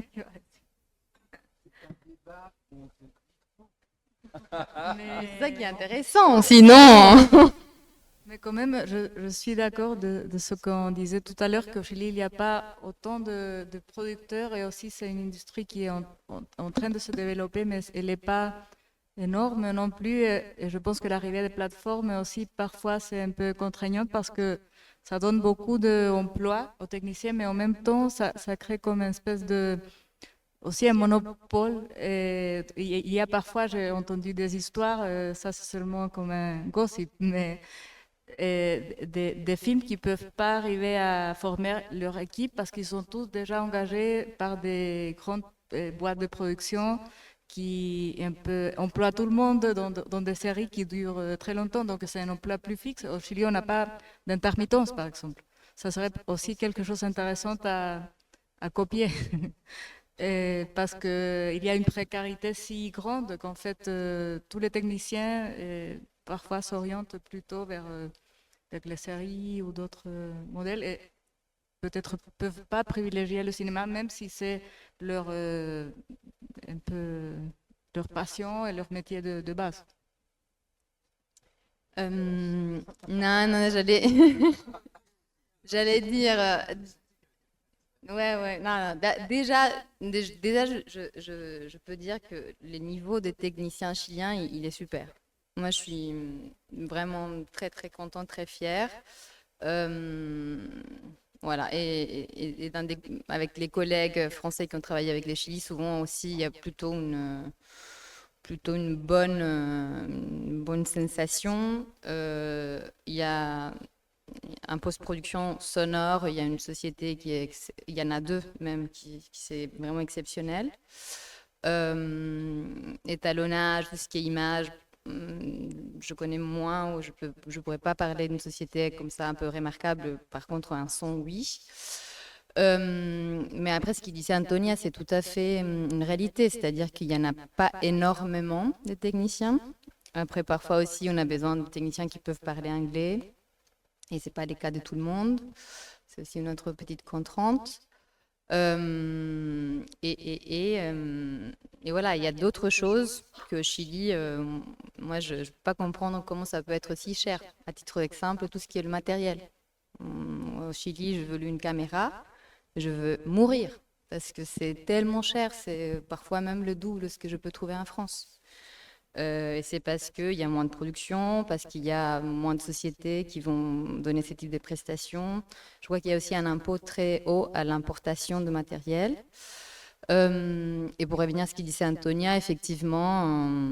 ça qui est intéressant, sinon. Mais quand même, je suis d'accord de ce qu'on disait tout à l'heure, qu'au Chili, il n'y a pas autant de producteurs, et aussi c'est une industrie qui est en train de se développer, mais elle n'est pas énorme non plus. Et je pense que l'arrivée des plateformes aussi, parfois, c'est un peu contraignant parce que ça donne beaucoup d'emplois aux techniciens, mais en même temps, ça crée comme une espèce de... aussi un monopole. Et il y a parfois, j'ai entendu des histoires, ça c'est seulement comme un gossip, mais des films qui ne peuvent pas arriver à former leur équipe parce qu'ils sont tous déjà engagés par des grandes boîtes de production qui un peu emploient tout le monde dans des séries qui durent très longtemps. Donc c'est un emploi plus fixe. Au Chili, on n'a pas d'intermittence, par exemple. Ça serait aussi quelque chose d'intéressant à copier. Parce qu'il y a une précarité si grande qu'en fait, tous les techniciens parfois s'orientent plutôt vers les séries ou d'autres modèles et peut-être ne peuvent pas privilégier le cinéma, même si c'est leur, un peu leur passion et leur métier de base. Non, j'allais dire... Ouais, non. Déjà, je peux dire que le niveau des techniciens chiliens, il est super. Moi, je suis vraiment très, très contente, très fière. Voilà. Et avec les collègues français qui ont travaillé avec les Chili, souvent aussi, il y a plutôt une bonne sensation. Il y a en post-production sonore, il y a une société il y en a deux même, qui c'est vraiment exceptionnel. Étalonnage, tout ce qui est image, je connais moins, ou je pourrais pas parler d'une société comme ça un peu remarquable. Par contre, un son, oui. Mais après, ce qu'il disait Antonia, c'est tout à fait une réalité, c'est-à-dire qu'il n'y en a pas énormément de techniciens. Après, parfois aussi, on a besoin de techniciens qui peuvent parler anglais, et c'est pas le cas de tout le monde. C'est aussi une autre petite contrainte. Et voilà, il y a d'autres choses que au Chili, moi, je ne peux pas comprendre comment ça peut être si cher. À titre d'exemple, tout ce qui est le matériel. Au Chili, je veux une caméra, je veux mourir parce que c'est tellement cher, c'est parfois même le double de ce que je peux trouver en France. Et c'est parce qu'il y a moins de production, parce qu'il y a moins de sociétés qui vont donner ce type de prestations. Je crois qu'il y a aussi un impôt très haut à l'importation de matériel. Et pour revenir à ce qu'il disait Antonia, effectivement,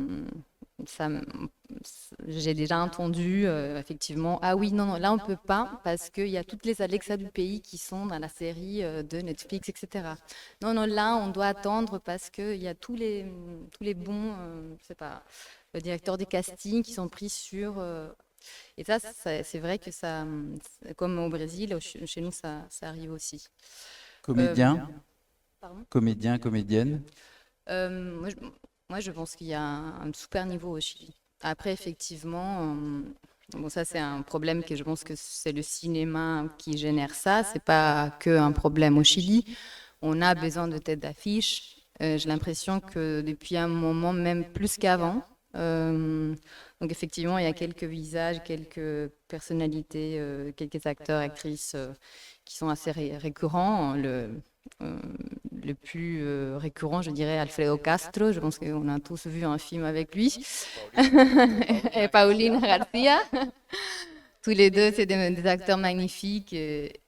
j'ai déjà entendu, effectivement, ah oui, non, là on ne peut pas parce qu'il y a toutes les Alexa du pays qui sont dans la série de Netflix, etc. Non, non, là on doit attendre parce qu'il y a tous les bons, je sais pas, directeurs des castings qui sont pris sur... et ça, c'est vrai que ça, comme au Brésil, chez nous, ça arrive aussi. Comédien, Pardon ? comédien, comédienne. Moi, je pense qu'il y a un super niveau au Chili. Après, effectivement, bon, ça, c'est un problème que je pense que c'est le cinéma qui génère ça. C'est pas que un problème au Chili. On a besoin de têtes d'affiche. J'ai l'impression que depuis un moment, même plus qu'avant. Donc, effectivement, il y a quelques visages, quelques personnalités, quelques acteurs, actrices qui sont assez récurrents. Le plus récurrent, je dirais, Alfredo Castro. Je pense qu'on a tous vu un film avec lui. Et Paulina Garcia. Tous les deux, c'est des acteurs magnifiques. Et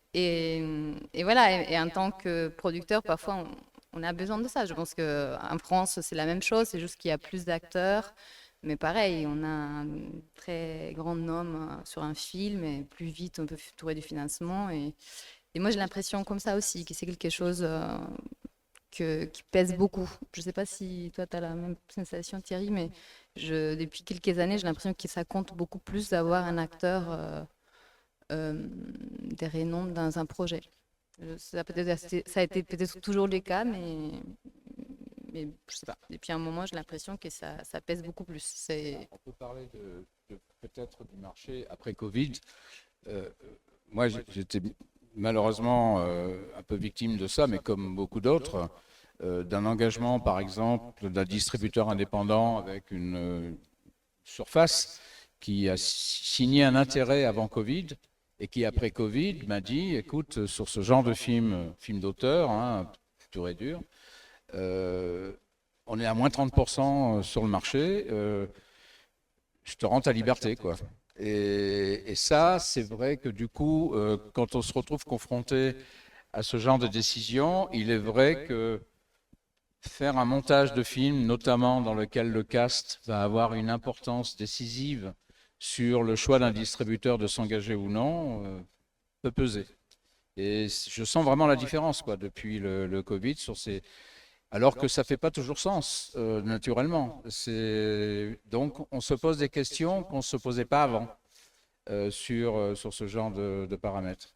voilà, et en tant que producteur, parfois, on a besoin de ça. Je pense qu'en France, c'est la même chose. C'est juste qu'il y a plus d'acteurs. Mais pareil, on a un très grand nom sur un film. Et plus vite, on peut trouver du financement. Et moi, j'ai l'impression comme ça aussi, que c'est quelque chose qui pèse beaucoup. Je ne sais pas si toi, tu as la même sensation, Thierry, mais depuis quelques années, j'ai l'impression que ça compte beaucoup plus d'avoir un acteur des renoms dans un projet. Ça a été peut-être toujours le cas, mais je ne sais pas. Depuis un moment, j'ai l'impression que ça pèse beaucoup plus. On peut parler peut-être du marché après Covid. Moi, j'étais malheureusement un peu victime de ça, mais comme beaucoup d'autres, d'un engagement, par exemple, d'un distributeur indépendant avec une surface qui a signé un intérêt avant Covid et qui, après Covid, m'a dit, écoute, sur ce genre de film d'auteur, hein, pur et dur, on est à moins 30% sur le marché, je te rends ta liberté, quoi. Et ça, c'est vrai que du coup, quand on se retrouve confronté à ce genre de décision, il est vrai que faire un montage de film, notamment dans lequel le cast va avoir une importance décisive sur le choix d'un distributeur de s'engager ou non, peut peser. Et je sens vraiment la différence, quoi, depuis le Covid sur ces... Alors que ça ne fait pas toujours sens, naturellement. Donc, on se pose des questions qu'on ne se posait pas avant sur ce genre de paramètres.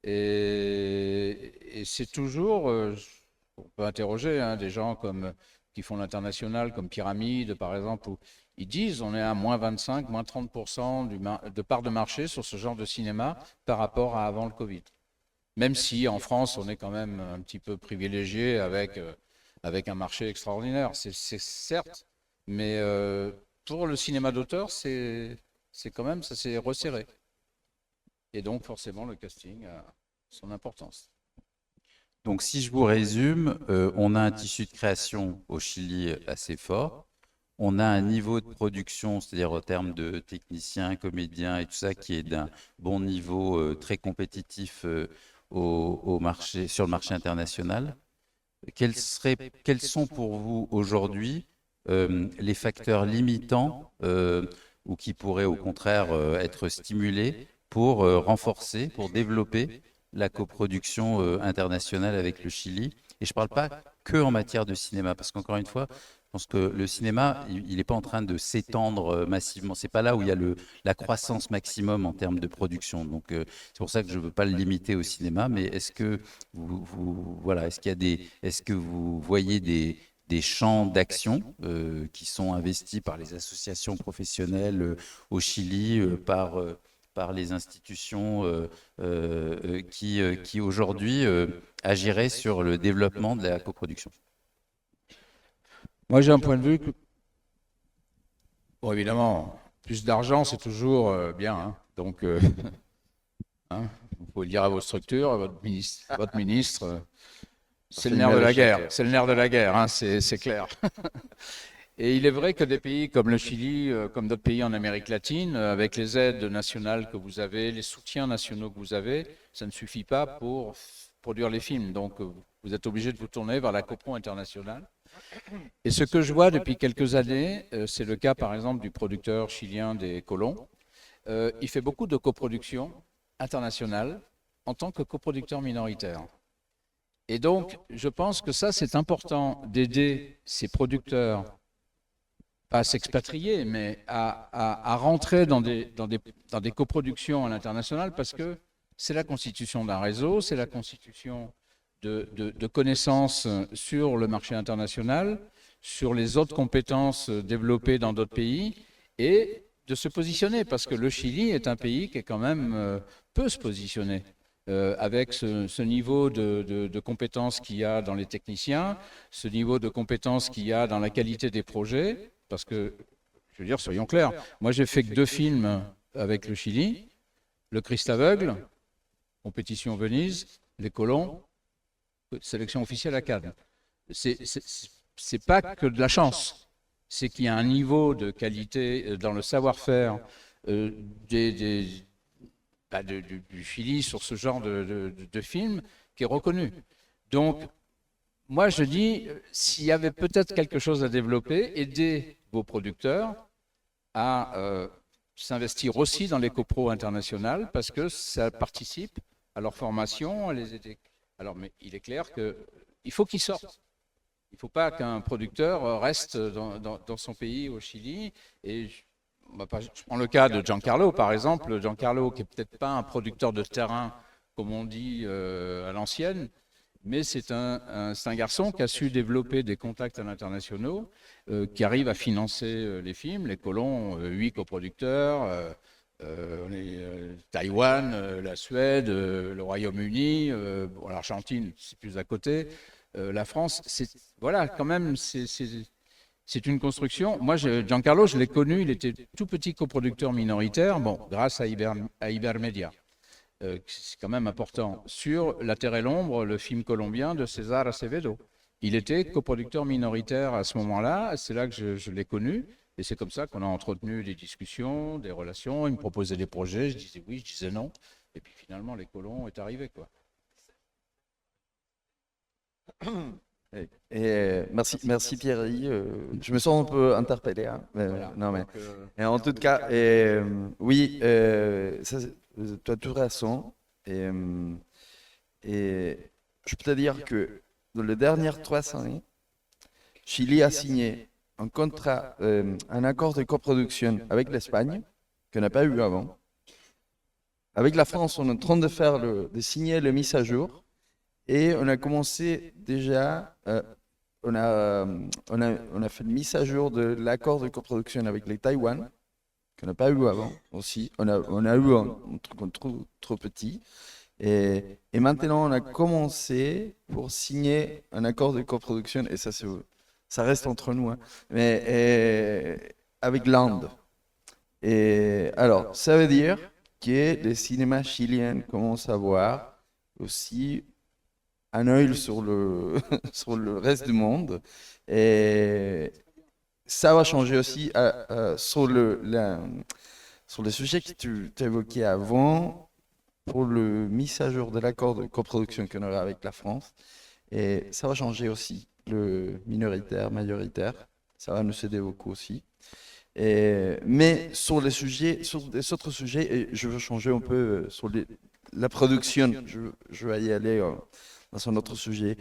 Et c'est toujours, on peut interroger des gens qui font l'international, comme Pyramide, par exemple, où ils disent on est à moins 25, moins 30% de part de marché sur ce genre de cinéma par rapport à avant le Covid. Même si en France, on est quand même un petit peu privilégié avec un marché extraordinaire, c'est certes, mais pour le cinéma d'auteur, c'est quand même, ça s'est resserré. Et donc, forcément, le casting a son importance. Donc, si je vous résume, on a un tissu de création au Chili assez fort. On a un niveau de production, c'est-à-dire en termes de techniciens, comédiens et tout ça, qui est d'un bon niveau très compétitif sur le marché international. Quels sont pour vous aujourd'hui les facteurs limitants ou qui pourraient au contraire être stimulés pour renforcer, pour développer la coproduction internationale avec le Chili. Et je ne parle pas que en matière de cinéma, parce qu'encore une fois, je pense que le cinéma, il n'est pas en train de s'étendre massivement. C'est pas là où il y a la croissance maximum en termes de production. Donc, c'est pour ça que je ne veux pas le limiter au cinéma. Mais est-ce que voilà, est-ce que vous voyez des champs d'action qui sont investis par les associations professionnelles au Chili, par les institutions qui aujourd'hui agiraient sur le développement de la coproduction? Moi, j'ai un point de vue que, bon, évidemment, plus d'argent, c'est toujours bien. Hein. Donc, hein, vous pouvez le dire à vos structures, à votre ministre, c'est le nerf de la guerre. C'est le nerf de la guerre, hein, c'est clair. Et il est vrai que des pays comme le Chili, comme d'autres pays en Amérique latine, avec les aides nationales que vous avez, les soutiens nationaux que vous avez, ça ne suffit pas pour produire les films. Donc, vous êtes obligé de vous tourner vers la copro internationale. Et ce que je vois depuis quelques années, c'est le cas par exemple du producteur chilien des Colons. Il fait beaucoup de coproduction internationale en tant que coproducteur minoritaire. Et donc, je pense que ça, c'est important d'aider ces producteurs, pas à s'expatrier, mais à rentrer dans des coproductions à l'international, parce que c'est la constitution d'un réseau, c'est la constitution de connaissances sur le marché international, sur les autres compétences développées dans d'autres pays, et de se positionner, parce que le Chili est un pays qui est quand même peut se positionner avec ce niveau de compétences qu'il y a dans les techniciens, ce niveau de compétences qu'il y a dans la qualité des projets, parce que, je veux dire, soyons clairs, moi j'ai fait que 2 films avec le Chili, Le Christ aveugle, compétition Venise, Les Colons, sélection officielle à Cannes. C'est pas que de la chance, c'est qu'il y a un niveau de qualité dans le savoir-faire du Chili sur ce genre de film qui est reconnu. Donc, moi je dis, s'il y avait peut-être quelque chose à développer, aider vos producteurs à s'investir aussi dans les copros internationales, parce que ça participe à leur formation, à les aider. Alors, mais il est clair qu'il faut qu'ils sortent. Il ne faut pas qu'un producteur reste dans son pays, au Chili. Et je prends le cas de Giancarlo, par exemple. Giancarlo, qui n'est peut-être pas un producteur de terrain, comme on dit à l'ancienne, mais c'est un garçon qui a su développer des contacts internationaux, qui arrive à financer les films. Les Colons, 8 coproducteurs. Taïwan, la Suède, le Royaume-Uni, l'Argentine, c'est plus à côté, la France, voilà, quand même, c'est une construction. Moi, Giancarlo, je l'ai connu, il était tout petit coproducteur minoritaire, bon, grâce à Ibermedia. C'est quand même important. Sur La Terre et l'ombre, le film colombien de César Acevedo. Il était coproducteur minoritaire à ce moment-là, c'est là que je l'ai connu. Et c'est comme ça qu'on a entretenu des discussions, des relations. Il me proposait des projets, je disais oui, je disais non. Et puis finalement, Les Colons est arrivé, quoi. Merci Thierry. Je me sens un peu interpellé. Hein. Voilà. Non, mais, Donc, et en tout cas, oui, tu as tout raison. Et je peux te dire que dans les dernières 3 années, Chili a signé un contrat, un accord de coproduction avec l'Espagne, qu'on n'a pas eu avant. Avec la France, on est en train de signer le mise à jour. Et on a commencé déjà, on a fait une mise à jour de l'accord de coproduction avec les Taïwan, qu'on n'a pas eu avant aussi. On a eu un truc trop petit. Et maintenant, on a commencé pour signer un accord de coproduction, et ça reste entre nous, hein, mais avec l'Inde. Et alors, ça veut dire que les cinémas chiliens commencent à avoir aussi un œil sur sur le reste du monde. Et ça va changer aussi sur le sujet que tu évoquais avant, pour le mise à jour de l'accord de coproduction qu'on aura avec la France. Et ça va changer aussi le minoritaire, majoritaire. Ça va nous aider beaucoup aussi. Mais sur les sujets, sur des autres sujets, et je veux changer un peu sur la production, je vais y aller dans un autre sujet.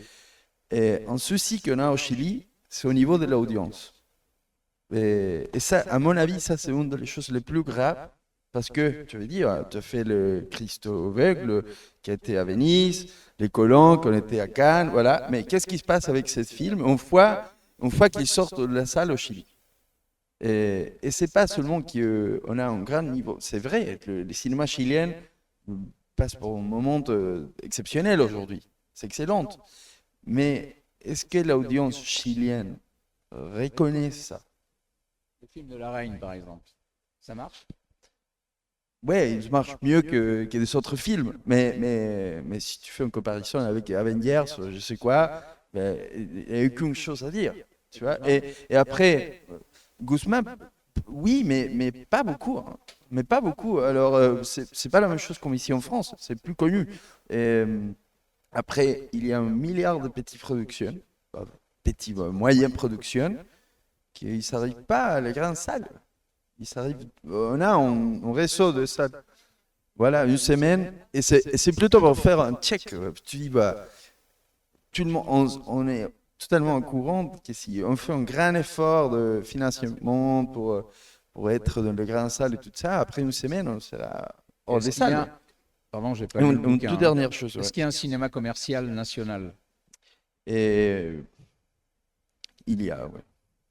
Et un souci qu'on a au Chili, c'est au niveau de l'audience. Et ça, à mon avis, ça c'est une des choses les plus graves, parce que, tu veux dire, tu as fait le Christ aveugle qui a été à Venise, les colons qui ont été à Cannes, voilà. Mais qu'est-ce qui se passe avec ce film une fois qu'ils sortent de la salle au Chili? Et c'est pas seulement qu'on a un grand niveau, c'est vrai, le cinéma chilien passe pour un moment exceptionnel aujourd'hui, c'est excellent. Mais est-ce que l'audience chilienne reconnaît ça? Le film de la Reine, par exemple, ça marche? Ouais, il marche mieux que des autres films, mais si tu fais une comparaison avec Avengers, je sais quoi, ben, il n'y a aucune chose à dire, tu vois. Et après, Guzman, oui, mais pas beaucoup, hein. Mais pas beaucoup. Alors, c'est pas la même chose comme ici en France, c'est plus connu. Et, après, il y a 1 milliard de petites productions, moyennes productions, qui ne s'arrivent pas à la grande salle. On a un réseau de salles. Voilà, une semaine, et c'est plutôt pour faire un check. Tu dis, bah, tout le monde, on est totalement au courant que si on fait un grand effort de financement pour être dans les grandes salles et tout ça, après une semaine, on sera hors des salles. Pardon, j'ai pas lu le bouquin, toute dernière chose. Est-ce qu'il y a un cinéma commercial national? Et il y a, ouais.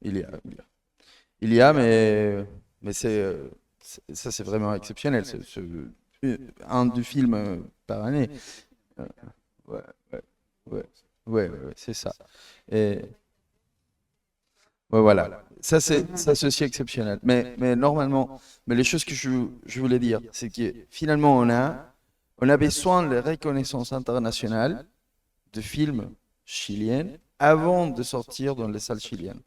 Il y a, mais ça, c'est vraiment exceptionnel. C'est un du film par année. Ouais, c'est ça. Et ouais, voilà. Ça, c'est aussi exceptionnel. Mais normalement, les choses que je voulais dire, c'est que finalement, on a besoin de reconnaissance internationale de films chiliens avant de sortir dans les salles chiliennes.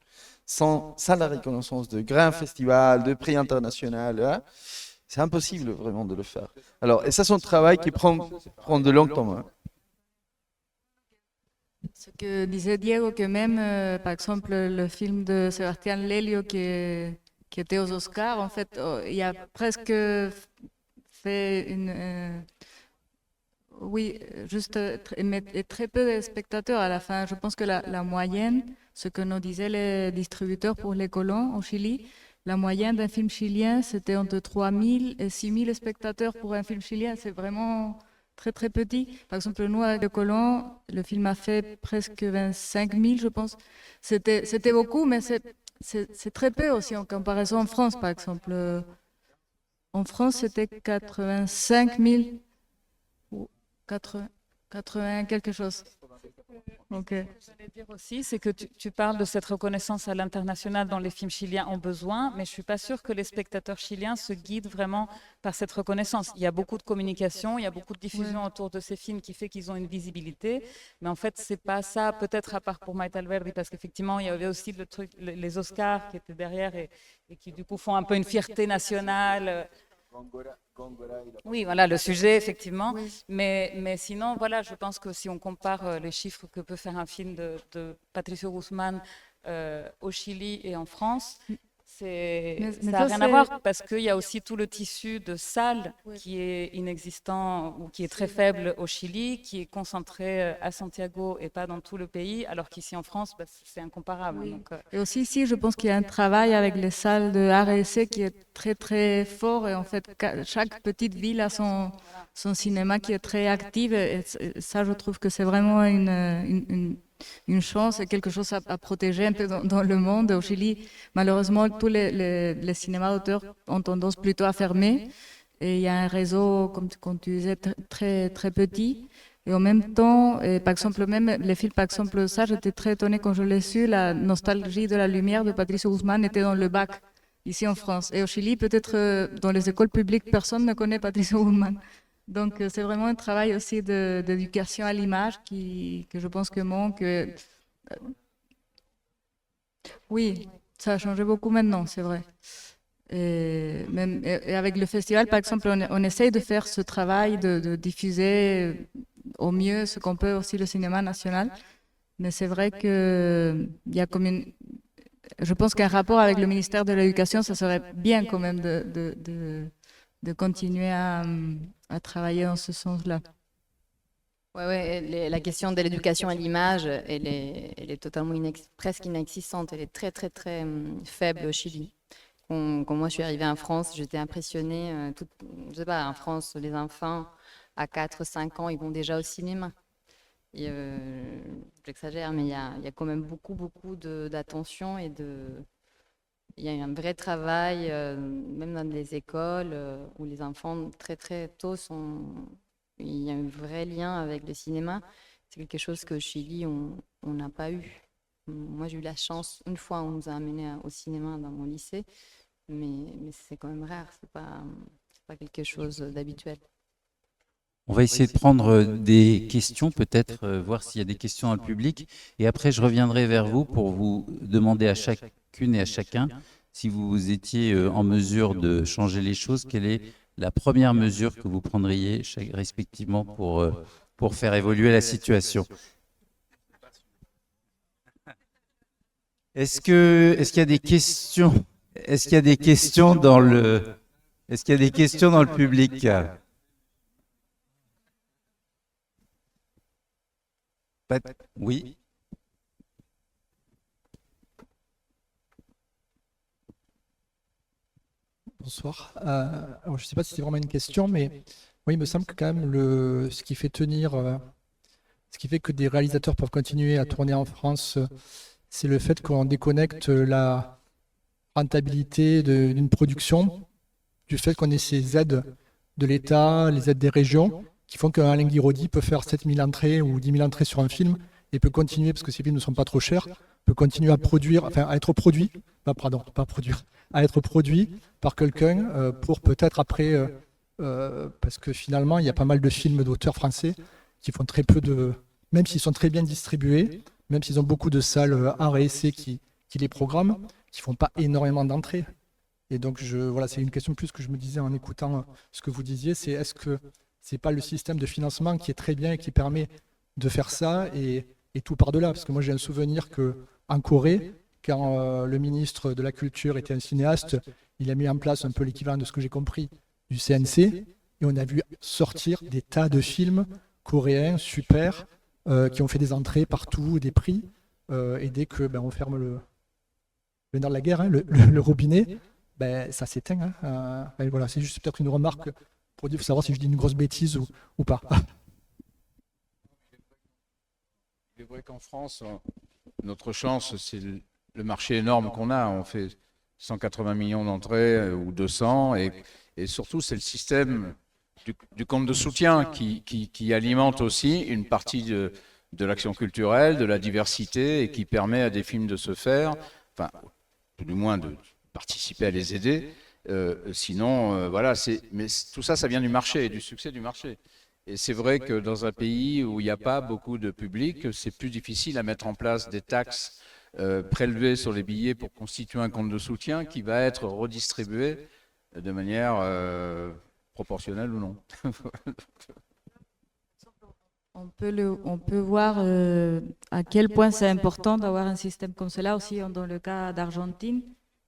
Sans la reconnaissance de grands festivals, de prix internationaux, hein, c'est impossible vraiment de le faire. Alors, et ça, c'est un travail qui prend de long temps. Hein. Ce que disait Diego, que même, par exemple, le film de Sébastien Lelio qui était aux Oscars, en fait, il a presque fait une... oui, juste très peu de spectateurs à la fin. Je pense que la moyenne, ce que nous disaient les distributeurs pour les colons au Chili, la moyenne d'un film chilien, c'était entre 3000 et 6000 spectateurs pour un film chilien. C'est vraiment très très petit. Par exemple, nous, avec les colons, le film a fait presque 25 000, je pense. C'était beaucoup, mais c'est très peu aussi en comparaison en France, par exemple. En France, c'était 85 000. 80 quelque chose. Donc, ce que je voulais dire aussi, c'est que tu parles de cette reconnaissance à l'international dont les films chiliens ont besoin, mais je ne suis pas sûre que les spectateurs chiliens se guident vraiment par cette reconnaissance. Il y a beaucoup de communication, il y a beaucoup de diffusion autour de ces films qui fait qu'ils ont une visibilité, mais en fait, ce n'est pas ça, peut-être à part pour Maite Alberdi, parce qu'effectivement, il y avait aussi le truc, les Oscars qui étaient derrière et qui du coup font un peu une fierté nationale. Oui, voilà le sujet, effectivement. Oui. Mais sinon, voilà, je pense que si on compare les chiffres que peut faire un film de Patricio Guzmán au Chili et en France, ça n'a rien à voir parce qu'il y a aussi tout le tissu de salles qui est inexistant ou qui est très faible au Chili, qui est concentré à Santiago et pas dans tout le pays, alors qu'ici en France, bah, c'est incomparable. Oui. Donc, et aussi ici, je pense qu'il y a un travail avec les salles de art et essai qui est très très fort et en fait, chaque petite ville a son cinéma qui est très actif et ça, je trouve que c'est vraiment une chance et quelque chose à protéger un peu dans le monde. Au Chili, malheureusement, tous les cinémas d'auteur ont tendance plutôt à fermer. Et il y a un réseau, comme tu disais, très, très petit. Et en même temps, par exemple, même les films, par exemple, ça, j'étais très étonnée quand je l'ai su, la nostalgie de la lumière de Patricio Guzmán était dans le bac, ici en France. Et au Chili, peut-être dans les écoles publiques, personne ne connaît Patricio Guzmán. Donc, c'est vraiment un travail aussi d'éducation à l'image que je pense que manque. Oui, ça a changé beaucoup maintenant, c'est vrai. Et avec le festival, par exemple, on essaye de faire ce travail de diffuser au mieux ce qu'on peut aussi le cinéma national. Mais c'est vrai qu'il y a comme je pense qu'un rapport avec le ministère de l'Éducation, ça serait bien quand même de continuer à travailler en ce sens-là. La question de l'éducation à l'image, elle est totalement presque inexistante. Elle est très, très, très faible au Chili. Quand moi je suis arrivée en France, j'étais impressionnée. Je sais pas, en France, les enfants à 4-5 ans, ils vont déjà au cinéma. J'exagère, mais il y a quand même beaucoup, beaucoup d'attention et il y a un vrai travail, même dans les écoles, où les enfants très, très tôt il y a un vrai lien avec le cinéma. C'est quelque chose qu'au Chili, on n'a pas eu. Moi, j'ai eu la chance, une fois, on nous a amenés au cinéma dans mon lycée, mais c'est quand même rare, c'est pas quelque chose d'habituel. On va essayer de prendre des questions, peut-être voir s'il y a des questions dans le public. Et après, je reviendrai vers vous pour vous demander à chacune et à chacun si vous étiez en mesure de changer les choses. Quelle est la première mesure que vous prendriez respectivement pour faire évoluer la situation? Est-ce qu'il y a des questions? Est-ce qu'il y a des questions dans le public? Oui. Bonsoir. Alors, je ne sais pas si c'est vraiment une question, mais oui, il me semble que quand même ce qui fait que des réalisateurs peuvent continuer à tourner en France, c'est le fait qu'on déconnecte la rentabilité d'une production du fait qu'on ait ces aides de l'État, les aides des régions, qui font qu'un Alain Guiraudy peut faire 7000 entrées ou 10 000 entrées sur un film et peut continuer, parce que ces films ne sont pas trop chers, peut continuer à produire, enfin à être produit, à être produit par quelqu'un pour peut-être après, parce que finalement il y a pas mal de films d'auteurs français qui font très peu même s'ils sont très bien distribués, même s'ils ont beaucoup de salles art et essai qui les programment, qui font pas énormément d'entrées. Et donc voilà, c'est une question plus que je me disais en écoutant ce que vous disiez, c'est est-ce que c'est pas le système de financement qui est très bien et qui permet de faire ça et tout par-delà? Parce que moi j'ai un souvenir qu'en Corée, quand le ministre de la Culture était un cinéaste, il a mis en place un peu l'équivalent de ce que j'ai compris du CNC, et on a vu sortir des tas de films coréens super qui ont fait des entrées partout, des prix, et dès que on ferme le nerf de la guerre, hein, le robinet, ça s'éteint. Hein, voilà, c'est juste peut-être une remarque pour savoir si je dis une grosse bêtise ou pas. Il est vrai qu'en France, notre chance, c'est le marché énorme qu'on a. On fait 180 millions d'entrées ou 200, et surtout, c'est le système du compte de soutien qui alimente aussi une partie de l'action culturelle, de la diversité, et qui permet à des films de se faire, enfin, du moins de participer à les aider. Sinon, voilà, mais tout ça, ça vient du marché, du succès du marché. Et c'est vrai que dans un pays où il n'y a pas beaucoup de public, c'est plus difficile à mettre en place des taxes prélevées sur les billets pour constituer un compte de soutien qui va être redistribué de manière proportionnelle ou non. On peut voir à quel point c'est important d'avoir un système comme cela aussi dans le cas d'Argentine,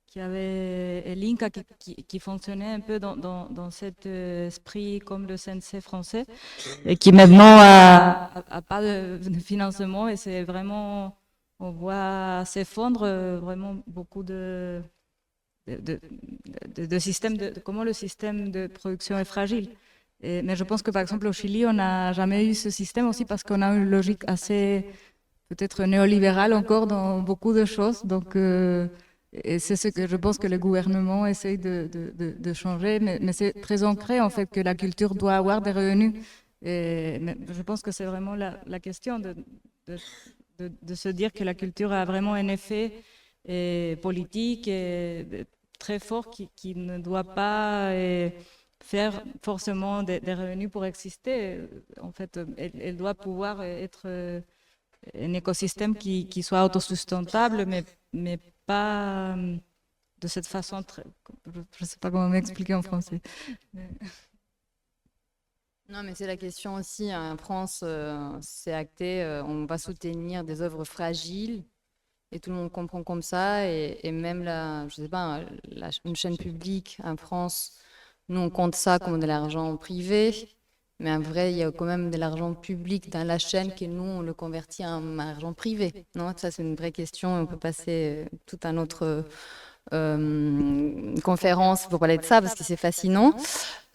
qui avait l'Inca qui fonctionnait un peu dans cet esprit comme le CNC français, et qui maintenant a pas de financement, et c'est vraiment, on voit s'effondre vraiment beaucoup de systèmes, comment le système de production est fragile. Mais je pense que par exemple au Chili, on n'a jamais eu ce système aussi parce qu'on a une logique assez peut-être néolibérale encore dans beaucoup de choses. Donc, et c'est ce que je pense que le gouvernement essaye de changer, mais c'est très ancré en fait que la culture doit avoir des revenus. Mais je pense que c'est vraiment la question de se dire que la culture a vraiment un effet politique et très fort qui ne doit pas faire forcément des revenus pour exister. En fait, elle doit pouvoir être un écosystème qui soit autosustentable, mais pas de cette façon je ne sais pas comment m'expliquer en français. Non, mais c'est la question aussi. En France, c'est acté, on va soutenir des œuvres fragiles et tout le monde comprend comme ça. Et même je sais pas, une chaîne publique en France, nous on compte ça comme de l'argent privé, mais en vrai il y a quand même de l'argent public dans la chaîne que nous on le convertit en argent privé. Non, ça c'est une vraie question. On peut passer tout un autre conférence pour parler de ça parce que c'est fascinant.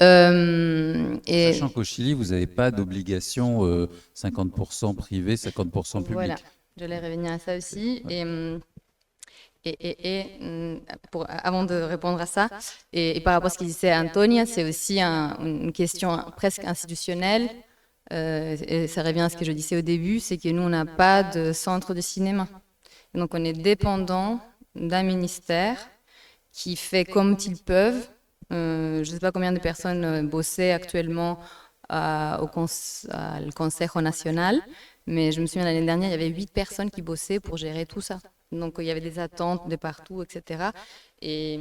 Sachant qu'au Chili, vous n'avez pas d'obligation 50% privé, 50% public. Voilà, j'allais revenir à ça aussi. Avant de répondre à ça, et par rapport à ce qu'il disait Antonia, c'est aussi une question presque institutionnelle. Et ça revient à ce que je disais au début, c'est que nous, on n'a pas de centre de cinéma. Et donc, on est dépendant d'un ministère qui fait comme ils peuvent. Je ne sais pas combien de personnes bossaient actuellement au Conseil national, mais je me souviens l'année dernière, il y avait 8 personnes qui bossaient pour gérer tout ça. Donc il y avait des attentes de partout, etc. Et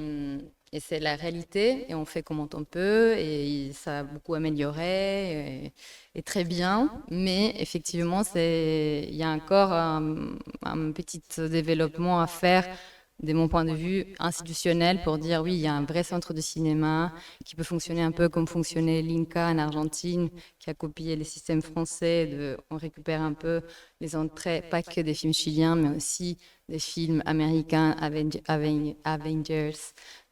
c'est la réalité, et on fait comme on peut, et ça a beaucoup amélioré, et très bien. Mais effectivement, il y a encore un petit développement à faire de mon point de vue institutionnel pour dire oui, il y a un vrai centre de cinéma qui peut fonctionner un peu comme fonctionnait l'Inca en Argentine, qui a copié les systèmes français. On récupère un peu les entrées, pas que des films chiliens, mais aussi des films américains, Avengers,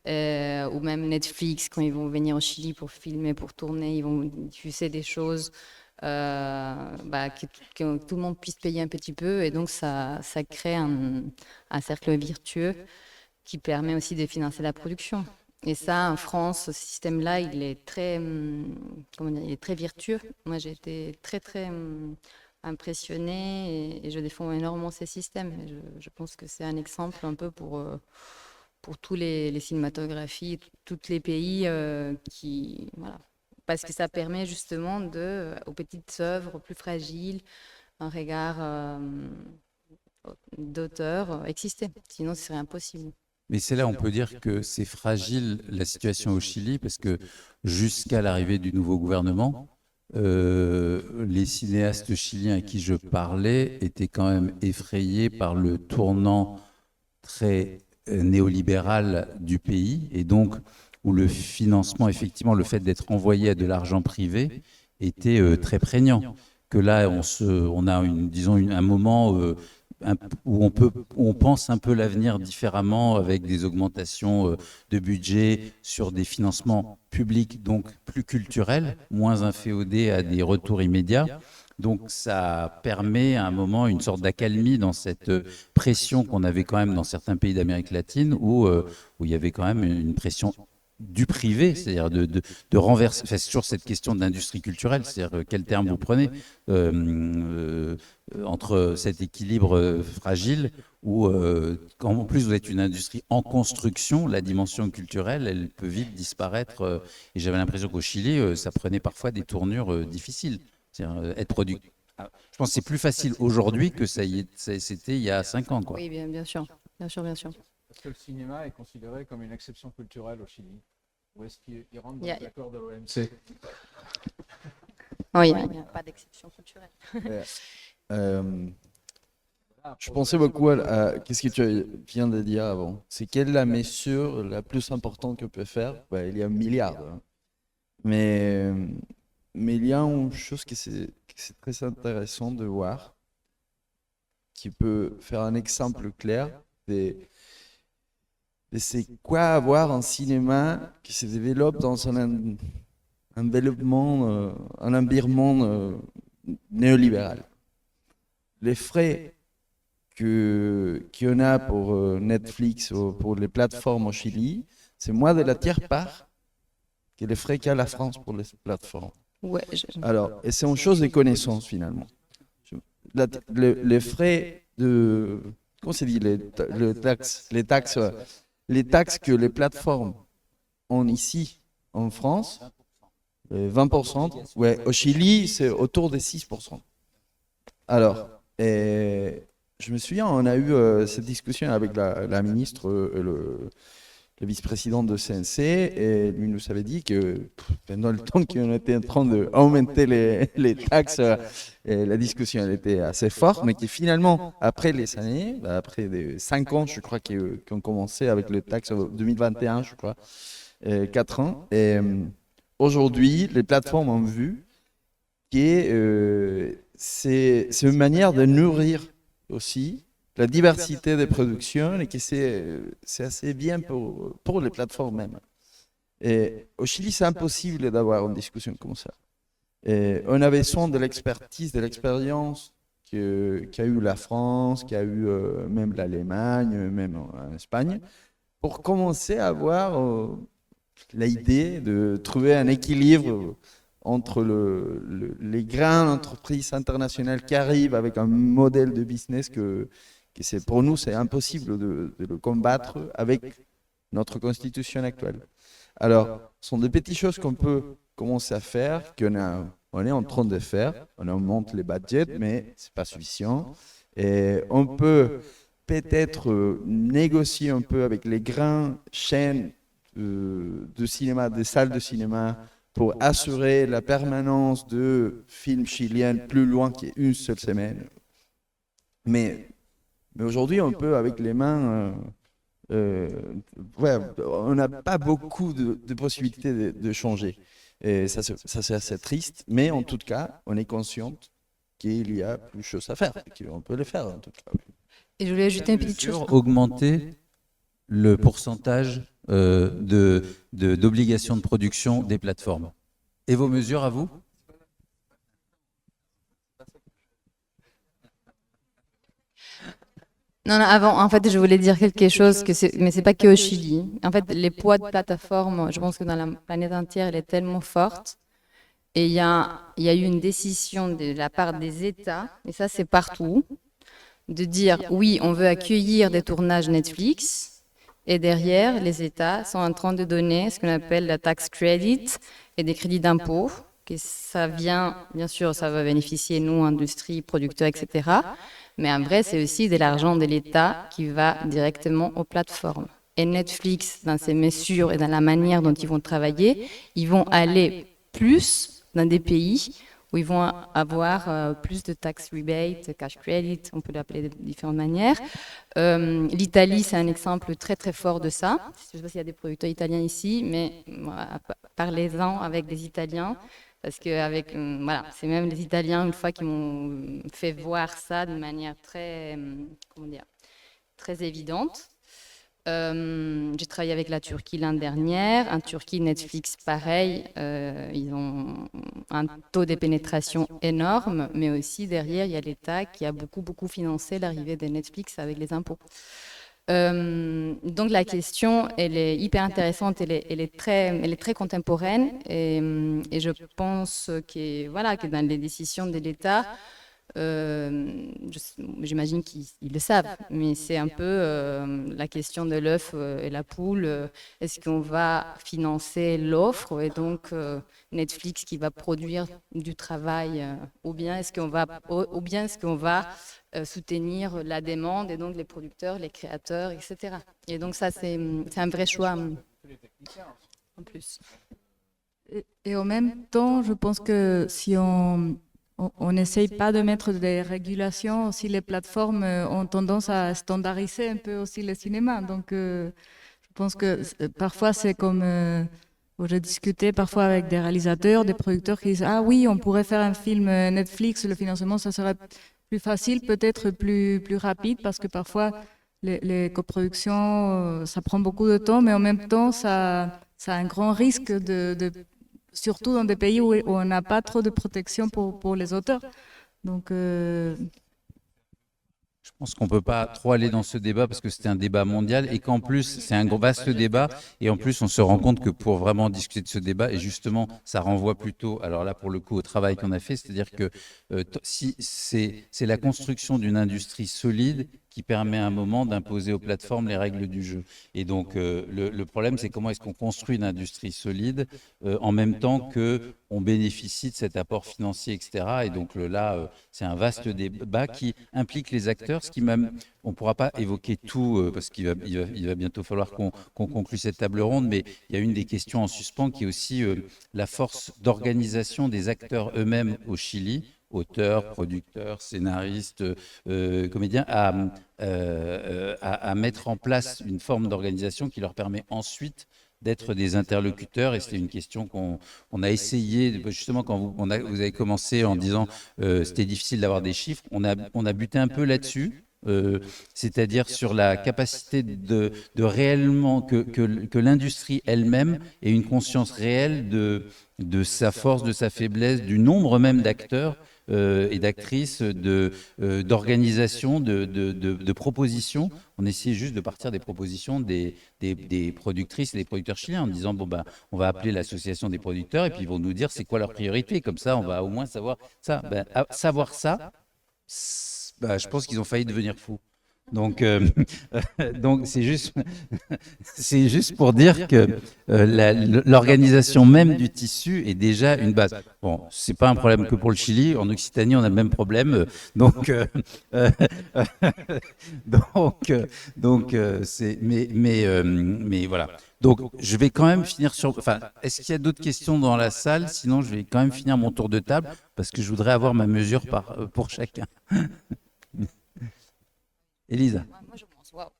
ou même Netflix, quand ils vont venir au Chili pour filmer, pour tourner, ils vont diffuser des choses que tout le monde puisse payer un petit peu, et donc ça crée un cercle vertueux qui permet aussi de financer la production. Et ça, en France, ce système-là, il est très, il est très vertueux. Moi, j'ai été très, très impressionnée, et je défends énormément ces systèmes. Et je pense que c'est un exemple un peu pour tous les cinématographies, tous les pays voilà. Parce que ça permet justement aux petites œuvres plus fragiles, un regard d'auteur exister. Sinon, ce serait impossible. Mais c'est là, on peut dire que c'est fragile la situation au Chili, parce que jusqu'à l'arrivée du nouveau gouvernement, les cinéastes chiliens à qui je parlais étaient quand même effrayés par le tournant très néolibéral du pays, et donc où le financement, effectivement, le fait d'être envoyé à de l'argent privé était très prégnant. Que là, on a un moment où on pense un peu l'avenir différemment, avec des augmentations de budget sur des financements publics, donc plus culturels, moins inféodés à des retours immédiats. Donc ça permet à un moment une sorte d'accalmie dans cette pression qu'on avait quand même dans certains pays d'Amérique latine, où il y avait quand même une pression du privé, c'est-à-dire de renverser. Enfin, c'est toujours cette question d'industrie culturelle, c'est-à-dire quel terme vous prenez entre cet équilibre fragile où, quand en plus vous êtes une industrie en construction, la dimension culturelle, elle peut vite disparaître. Et j'avais l'impression qu'au Chili, ça prenait parfois des tournures difficiles. C'est-à-dire être producteur. Je pense que c'est plus facile aujourd'hui que c'était il y a 5 ans, quoi. Oui, bien sûr. Est-ce que le cinéma est considéré comme une exception culturelle au Chili? Ou est-ce qu'il rentre dans l'accord de l'OMC? Oui, il n'y a pas d'exception culturelle. Je pensais beaucoup qu'est-ce que tu viens de dire avant. C'est quelle est la mesure la plus importante qu'on peut faire? Il y a un milliard. Hein. Mais il y a une chose que c'est très intéressant de voir, qui peut faire un exemple clair. C'est quoi avoir un cinéma qui se développe dans un environnement néolibéral. Les frais qu'on a pour Netflix ou pour les plateformes au Chili, c'est moins de la tiers-part que les frais qu'a la France pour les plateformes. Ouais, Alors, et c'est une chose de connaissance finalement. Les frais de... Comment c'est dit, les taxes que les plateformes ont ici en France, 20%, ouais, au Chili, c'est autour de 6%. Alors, je me souviens, on a eu cette discussion avec la ministre, le vice-président de CNC, et lui nous avait dit que pendant le temps qu'on était en train d'augmenter les taxes, et la discussion elle était assez forte, mais que finalement, après les années, après 5 ans, je crois, qu'on commençait avec les taxes en 2021, je crois, 4 ans, et aujourd'hui, les plateformes ont vu que c'est une manière de nourrir aussi la diversité des productions et que c'est assez bien pour les plateformes même. Et au Chili, c'est impossible d'avoir une discussion comme ça. Et on a besoin de l'expertise, de l'expérience qu'a eu la France, qu'a eu même l'Allemagne, même en Espagne, pour commencer à avoir l'idée de trouver un équilibre entre les grandes entreprises internationales qui arrivent avec un modèle de business que pour nous, c'est impossible de le combattre avec notre constitution actuelle. Alors, ce sont des petites choses qu'on peut commencer à faire, on est en train de faire. On augmente les budgets, mais ce n'est pas suffisant. Et on peut peut-être négocier un peu avec les grandes chaînes de cinéma, des salles de cinéma, pour assurer la permanence de films chiliens plus loin qu'une seule semaine. Mais aujourd'hui, on peut, avec les mains, on n'a pas beaucoup de possibilités de changer. Et ça c'est assez triste, mais en tout cas, on est conscient qu'il y a plus de choses à faire, qu'on peut les faire en tout cas. Et je voulais ajouter une petite chose. Augmenter le pourcentage d'obligations de production des plateformes. Et vos mesures à vous ? Non, avant, en fait, je voulais dire quelque chose, mais c'est pas que au Chili. En fait, les poids de plateforme, je pense que dans la planète entière, elle est tellement forte. Et il y a eu une décision de la part des États, et ça c'est partout, de dire oui, on veut accueillir des tournages Netflix, et derrière, les États sont en train de donner ce qu'on appelle la tax credit et des crédits d'impôt. Que ça vient, bien sûr, ça va bénéficier nous, industrie, producteurs, etc. Mais en vrai, c'est aussi de l'argent de l'État qui va directement aux plateformes. Et Netflix, dans ses mesures et dans la manière dont ils vont travailler, ils vont aller plus dans des pays où ils vont avoir plus de tax rebate, cash credit, on peut l'appeler de différentes manières. L'Italie, c'est un exemple très très fort de ça. Je ne sais pas s'il y a des producteurs italiens ici, mais voilà, parlez-en avec des Italiens. Parce que voilà, c'est même les Italiens, une fois, qui m'ont fait voir ça de manière très, très évidente. J'ai travaillé avec la Turquie l'année dernière. En Turquie, Netflix, pareil, ils ont un taux de pénétration énorme, mais aussi derrière, il y a l'État qui a beaucoup financé l'arrivée de Netflix avec les impôts. Donc la question, elle est hyper intéressante, elle est très contemporaine, et je pense que dans les décisions de l'État, j'imagine qu'ils le savent, mais c'est un peu la question de l'œuf et la poule. Est-ce qu'on va financer l'offre et donc Netflix qui va produire du travail, ou bien est-ce qu'on va soutenir la demande et donc les producteurs, les créateurs, etc. Et donc ça, c'est un vrai choix en plus. Et en même temps, je pense que si on n'essaye pas de mettre des régulations, aussi les plateformes ont tendance à standardiser un peu aussi le cinéma. Donc je pense que parfois c'est comme... j'ai discuté parfois avec des réalisateurs, des producteurs qui disent « Ah oui, on pourrait faire un film Netflix, le financement, ça serait plus facile, peut-être plus rapide, parce que parfois les coproductions, ça prend beaucoup de temps, mais en même temps, ça a un grand risque, surtout dans des pays où on n'a pas trop de protection pour les auteurs. Donc, Je pense qu'on ne peut pas trop aller dans ce débat parce que c'était un débat mondial et qu'en plus, c'est un vaste débat. Et en plus, on se rend compte que pour vraiment discuter de ce débat, et justement, ça renvoie plutôt, alors là, pour le coup, au travail qu'on a fait, c'est-à-dire que si c'est la construction d'une industrie solide qui permet à un moment d'imposer aux plateformes les règles du jeu. Et donc, le problème, c'est comment est-ce qu'on construit une industrie solide en même temps qu'on bénéficie de cet apport financier, etc. Et donc là, c'est un vaste débat qui implique les acteurs, ce qui même, on ne pourra pas évoquer tout, parce qu'il va bientôt falloir qu'on conclue cette table ronde, mais il y a une des questions en suspens qui est aussi la force d'organisation des acteurs eux-mêmes au Chili, auteurs, producteurs, scénaristes, comédiens, à mettre en place une forme d'organisation qui leur permet ensuite d'être des interlocuteurs. Et c'était une question qu'on a essayé, justement, quand vous avez commencé en disant c'était difficile d'avoir des chiffres, on a buté un peu là-dessus. C'est-à-dire sur la capacité de réellement que l'industrie elle-même ait une conscience réelle de sa force, de sa faiblesse, du nombre même d'acteurs et d'actrices, d'organisation, de propositions. On essayait juste de partir des propositions des productrices et des producteurs chiliens en disant bon, bah, on va appeler l'association des producteurs et puis ils vont nous dire c'est quoi leur priorité. Comme ça, on va au moins savoir ça. Ben, savoir ça, bah, je pense qu'ils ont failli devenir fous. Donc c'est juste pour dire que l'organisation même du tissu est déjà une base. Bon, c'est pas un problème que pour le Chili. En Occitanie, on a le même problème. Donc c'est mais voilà. Donc je vais quand même finir sur. Enfin, est-ce qu'il y a d'autres questions dans la salle? Sinon, je vais quand même finir mon tour de table parce que je voudrais avoir ma mesure pour chacun. Elisa. Moi, je pense, waouh.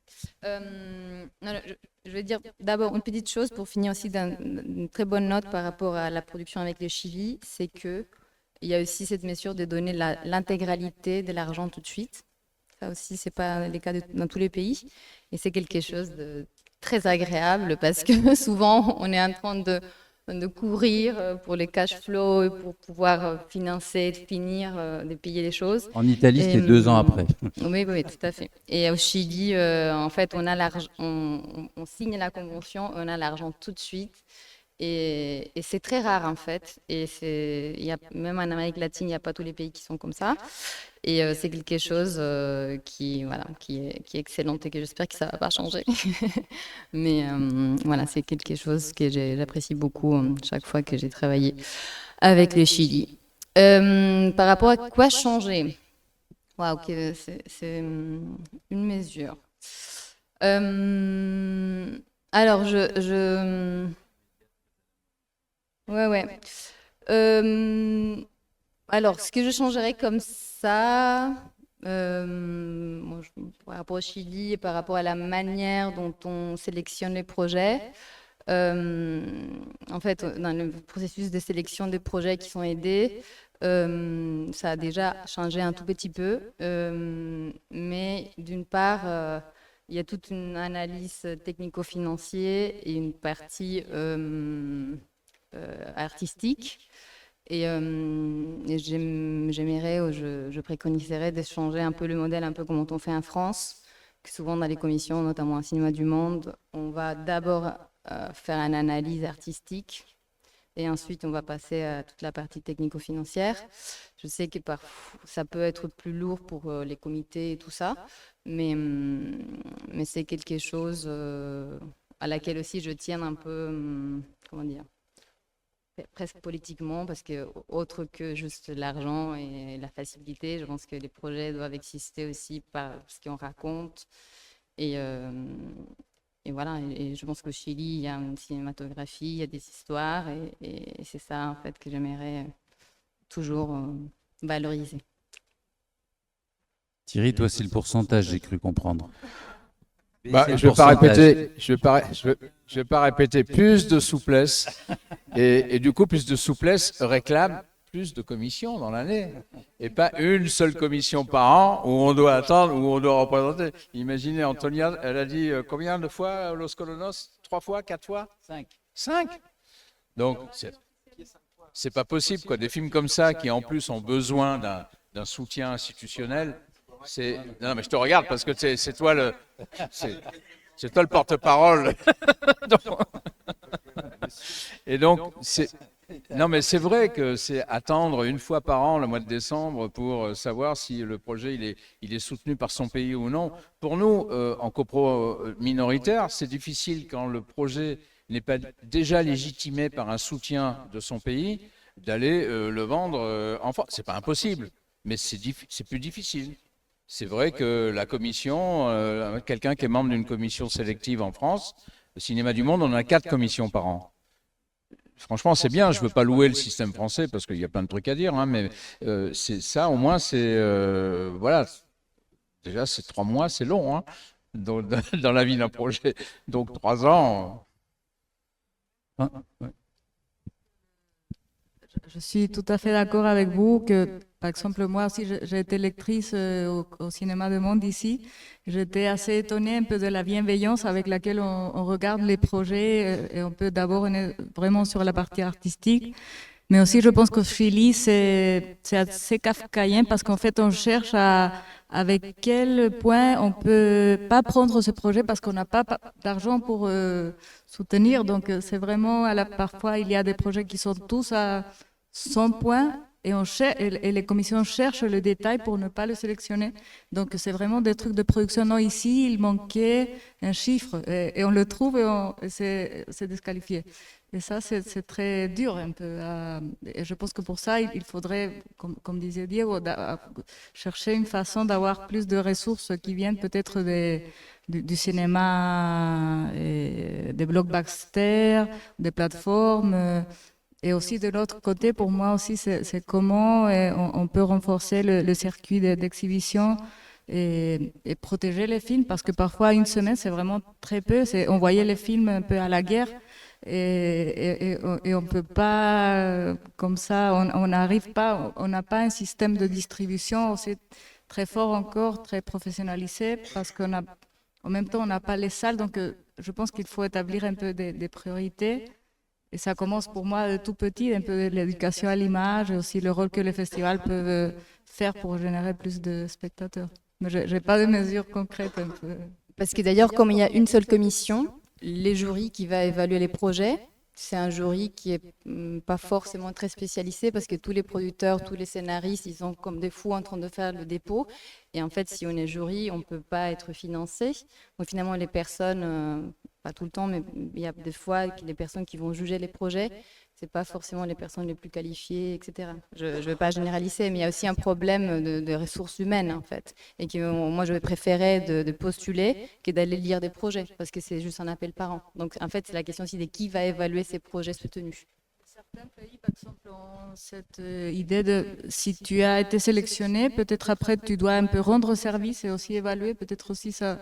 Je vais dire d'abord une petite chose pour finir aussi d'une très bonne note par rapport à la production avec le Chili, c'est qu'il y a aussi cette mesure de donner l'intégralité de l'argent tout de suite. Ça aussi, ce n'est pas le cas dans tous les pays. Et c'est quelque chose de très agréable parce que souvent, on est en train de courir pour les cash flows, pour pouvoir financer, finir, de payer les choses. En Italie, c'était 2 ans après. Oui, tout à fait. Et au Chili, en fait, on a l'argent, on signe la convention, on a l'argent tout de suite. Et c'est très rare, en fait. Et même en Amérique latine, il n'y a pas tous les pays qui sont comme ça. Et c'est quelque chose qui est excellent et que j'espère que ça ne va pas changer. Mais voilà, c'est quelque chose que j'apprécie beaucoup chaque fois que j'ai travaillé avec le Chili. Par rapport à quoi changer? Waouh, c'est une mesure. Alors, Ouais. Alors, ce que je changerais comme ça, par rapport au Chili et par rapport à la manière dont on sélectionne les projets, en fait, dans le processus de sélection des projets qui sont aidés, ça a déjà changé un tout petit peu, mais d'une part, il y a toute une analyse technico-financière et une partie artistique. Et j'aimerais, ou je préconiserais de changer un peu le modèle, un peu comme on fait en France, que souvent dans les commissions, notamment au Cinéma du Monde, on va d'abord faire une analyse artistique et ensuite on va passer à toute la partie technico-financière. Je sais que ça peut être plus lourd pour les comités et tout ça, mais c'est quelque chose à laquelle aussi je tiens un peu, comment dire, presque politiquement, parce que autre que juste l'argent et la facilité, je pense que les projets doivent exister aussi par ce qu'on raconte. Et voilà, et je pense qu'au Chili, il y a une cinématographie, il y a des histoires, et c'est ça en fait que j'aimerais toujours valoriser. Thierry, toi, c'est le pourcentage, j'ai cru comprendre. Bah, je vais pas répéter plus de souplesse et du coup plus de souplesse réclame plus de commissions dans l'année et pas une seule commission par an où on doit attendre, où on doit représenter. Imaginez, Antonia, elle a dit combien de fois Los Colonos? 3 fois, 4 fois? 5. Donc c'est pas possible quoi. Des films comme ça qui en plus ont besoin d'un soutien institutionnel. Non, mais je te regarde parce que c'est toi le porte-parole. Et donc, Non, mais c'est vrai que c'est attendre une fois par an, le mois de décembre, pour savoir si le projet il est soutenu par son pays ou non. Pour nous, en copro minoritaire, c'est difficile quand le projet n'est pas déjà légitimé par un soutien de son pays d'aller le vendre en France. C'est pas impossible, mais c'est plus difficile. C'est vrai que la commission, quelqu'un qui est membre d'une commission sélective en France, le Cinéma du Monde, on a 4 commissions par an. Franchement, c'est bien. Je ne veux pas louer le système français parce qu'il y a plein de trucs à dire, hein, mais c'est ça, au moins, c'est voilà. Déjà, c'est 3 mois, c'est long, hein, dans la vie d'un projet. Donc 3 ans. Ah, ouais. Je suis tout à fait d'accord avec vous que, par exemple, moi aussi, j'ai été lectrice au Cinéma du Monde ici. J'étais assez étonnée un peu de la bienveillance avec laquelle on regarde les projets et on peut d'abord, on est vraiment sur la partie artistique. Mais aussi, je pense qu'au Chili, c'est assez kafkaïen parce qu'en fait, on cherche avec quel point on peut pas prendre ce projet parce qu'on n'a pas d'argent pour soutenir. Donc, c'est vraiment, parfois, il y a des projets qui sont tous à 100 points et les commissions cherchent le détail pour ne pas le sélectionner. Donc, c'est vraiment des trucs de production. Non, ici, il manquait un chiffre et on le trouve et c'est disqualifié. Et ça, c'est très dur un peu. Et je pense que pour ça, il faudrait, comme disait Diego, chercher une façon d'avoir plus de ressources qui viennent peut-être du cinéma, et des blockbusters, des plateformes. Et aussi de l'autre côté, pour moi aussi, c'est comment on peut renforcer le circuit d'exhibition et protéger les films, parce que parfois, une semaine, c'est vraiment très peu. On voyait les films un peu à la guerre. Et on ne peut pas, comme ça, on n'arrive pas, on n'a pas un système de distribution aussi très fort encore, très professionnalisé, parce qu'en même temps, on n'a pas les salles. Donc, je pense qu'il faut établir un peu des priorités. Et ça commence pour moi tout petit, un peu l'éducation à l'image et aussi le rôle que les festivals peuvent faire pour générer plus de spectateurs. Mais je n'ai pas de mesures concrètes un peu. Parce que d'ailleurs, comme il y a une seule commission, les jurys qui va évaluer les projets, c'est un jury qui est pas forcément très spécialisé parce que tous les producteurs, tous les scénaristes, ils sont comme des fous en train de faire le dépôt. Et en fait, si on est jury, on ne peut pas être financé. Donc finalement, les personnes, pas tout le temps, mais il y a des fois les personnes qui vont juger les projets, c'est pas forcément les personnes les plus qualifiées, etc. Je ne vais pas généraliser, mais il y a aussi un problème de ressources humaines, en fait. Et que moi, je vais préférer de postuler que d'aller lire des projets, parce que c'est juste un appel par an. Donc, en fait, c'est la question aussi de qui va évaluer ces projets soutenus. Certains pays, par exemple, ont cette idée de si tu as été sélectionné, peut-être après, tu dois un peu rendre service et aussi évaluer. Peut-être aussi ça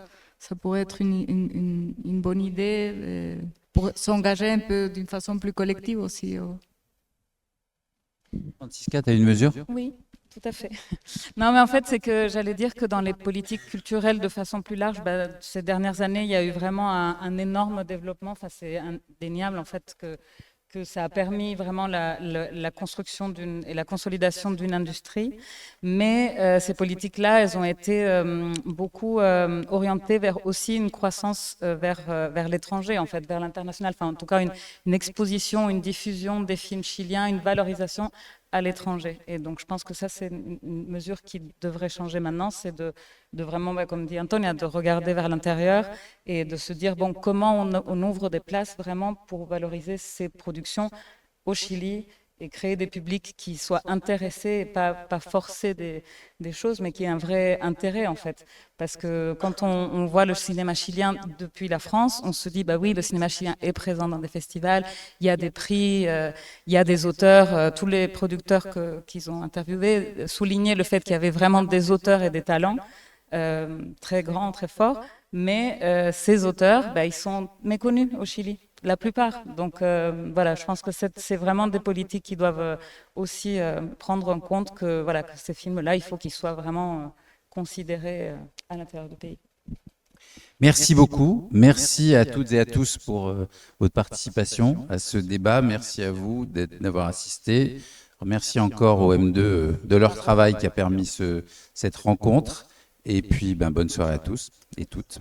pourrait être une bonne idée pour s'engager un peu d'une façon plus collective aussi. Francisca, tu as une mesure? Oui, tout à fait. Non, mais en fait, c'est que j'allais dire que dans les politiques culturelles de façon plus large, ces dernières années, il y a eu vraiment un énorme développement. Enfin, c'est indéniable, en fait, que ça a permis vraiment la construction et la consolidation d'une industrie. Mais ces politiques-là, elles ont été beaucoup orientées vers aussi une croissance vers l'étranger, en fait, vers l'international. Enfin, en tout cas, une exposition, une diffusion des films chiliens, une valorisation à l'étranger. Et donc, je pense que ça, c'est une mesure qui devrait changer maintenant, c'est de vraiment, comme dit Antonia, de regarder vers l'intérieur et de se dire, bon, comment on ouvre des places vraiment pour valoriser ces productions au Chili et créer des publics qui soient intéressés, et pas forcer des choses, mais qui aient un vrai intérêt, en fait. Parce que quand on voit le cinéma chilien depuis la France, on se dit, bah oui, le cinéma chilien est présent dans des festivals, il y a des prix, il y a des auteurs, tous les producteurs qu'ils ont interviewés soulignaient le fait qu'il y avait vraiment des auteurs et des talents très grands, très forts, mais ces auteurs, ils sont méconnus au Chili. La plupart. Donc voilà, je pense que c'est vraiment des politiques qui doivent aussi prendre en compte que, voilà, que ces films-là, il faut qu'ils soient vraiment considérés à l'intérieur du pays. Merci beaucoup. Merci à toutes et à tous pour votre participation à ce débat. Merci à vous d'avoir assisté. Merci encore au M2 de leur travail qui a permis cette rencontre. Et puis, bonne soirée à tous et toutes.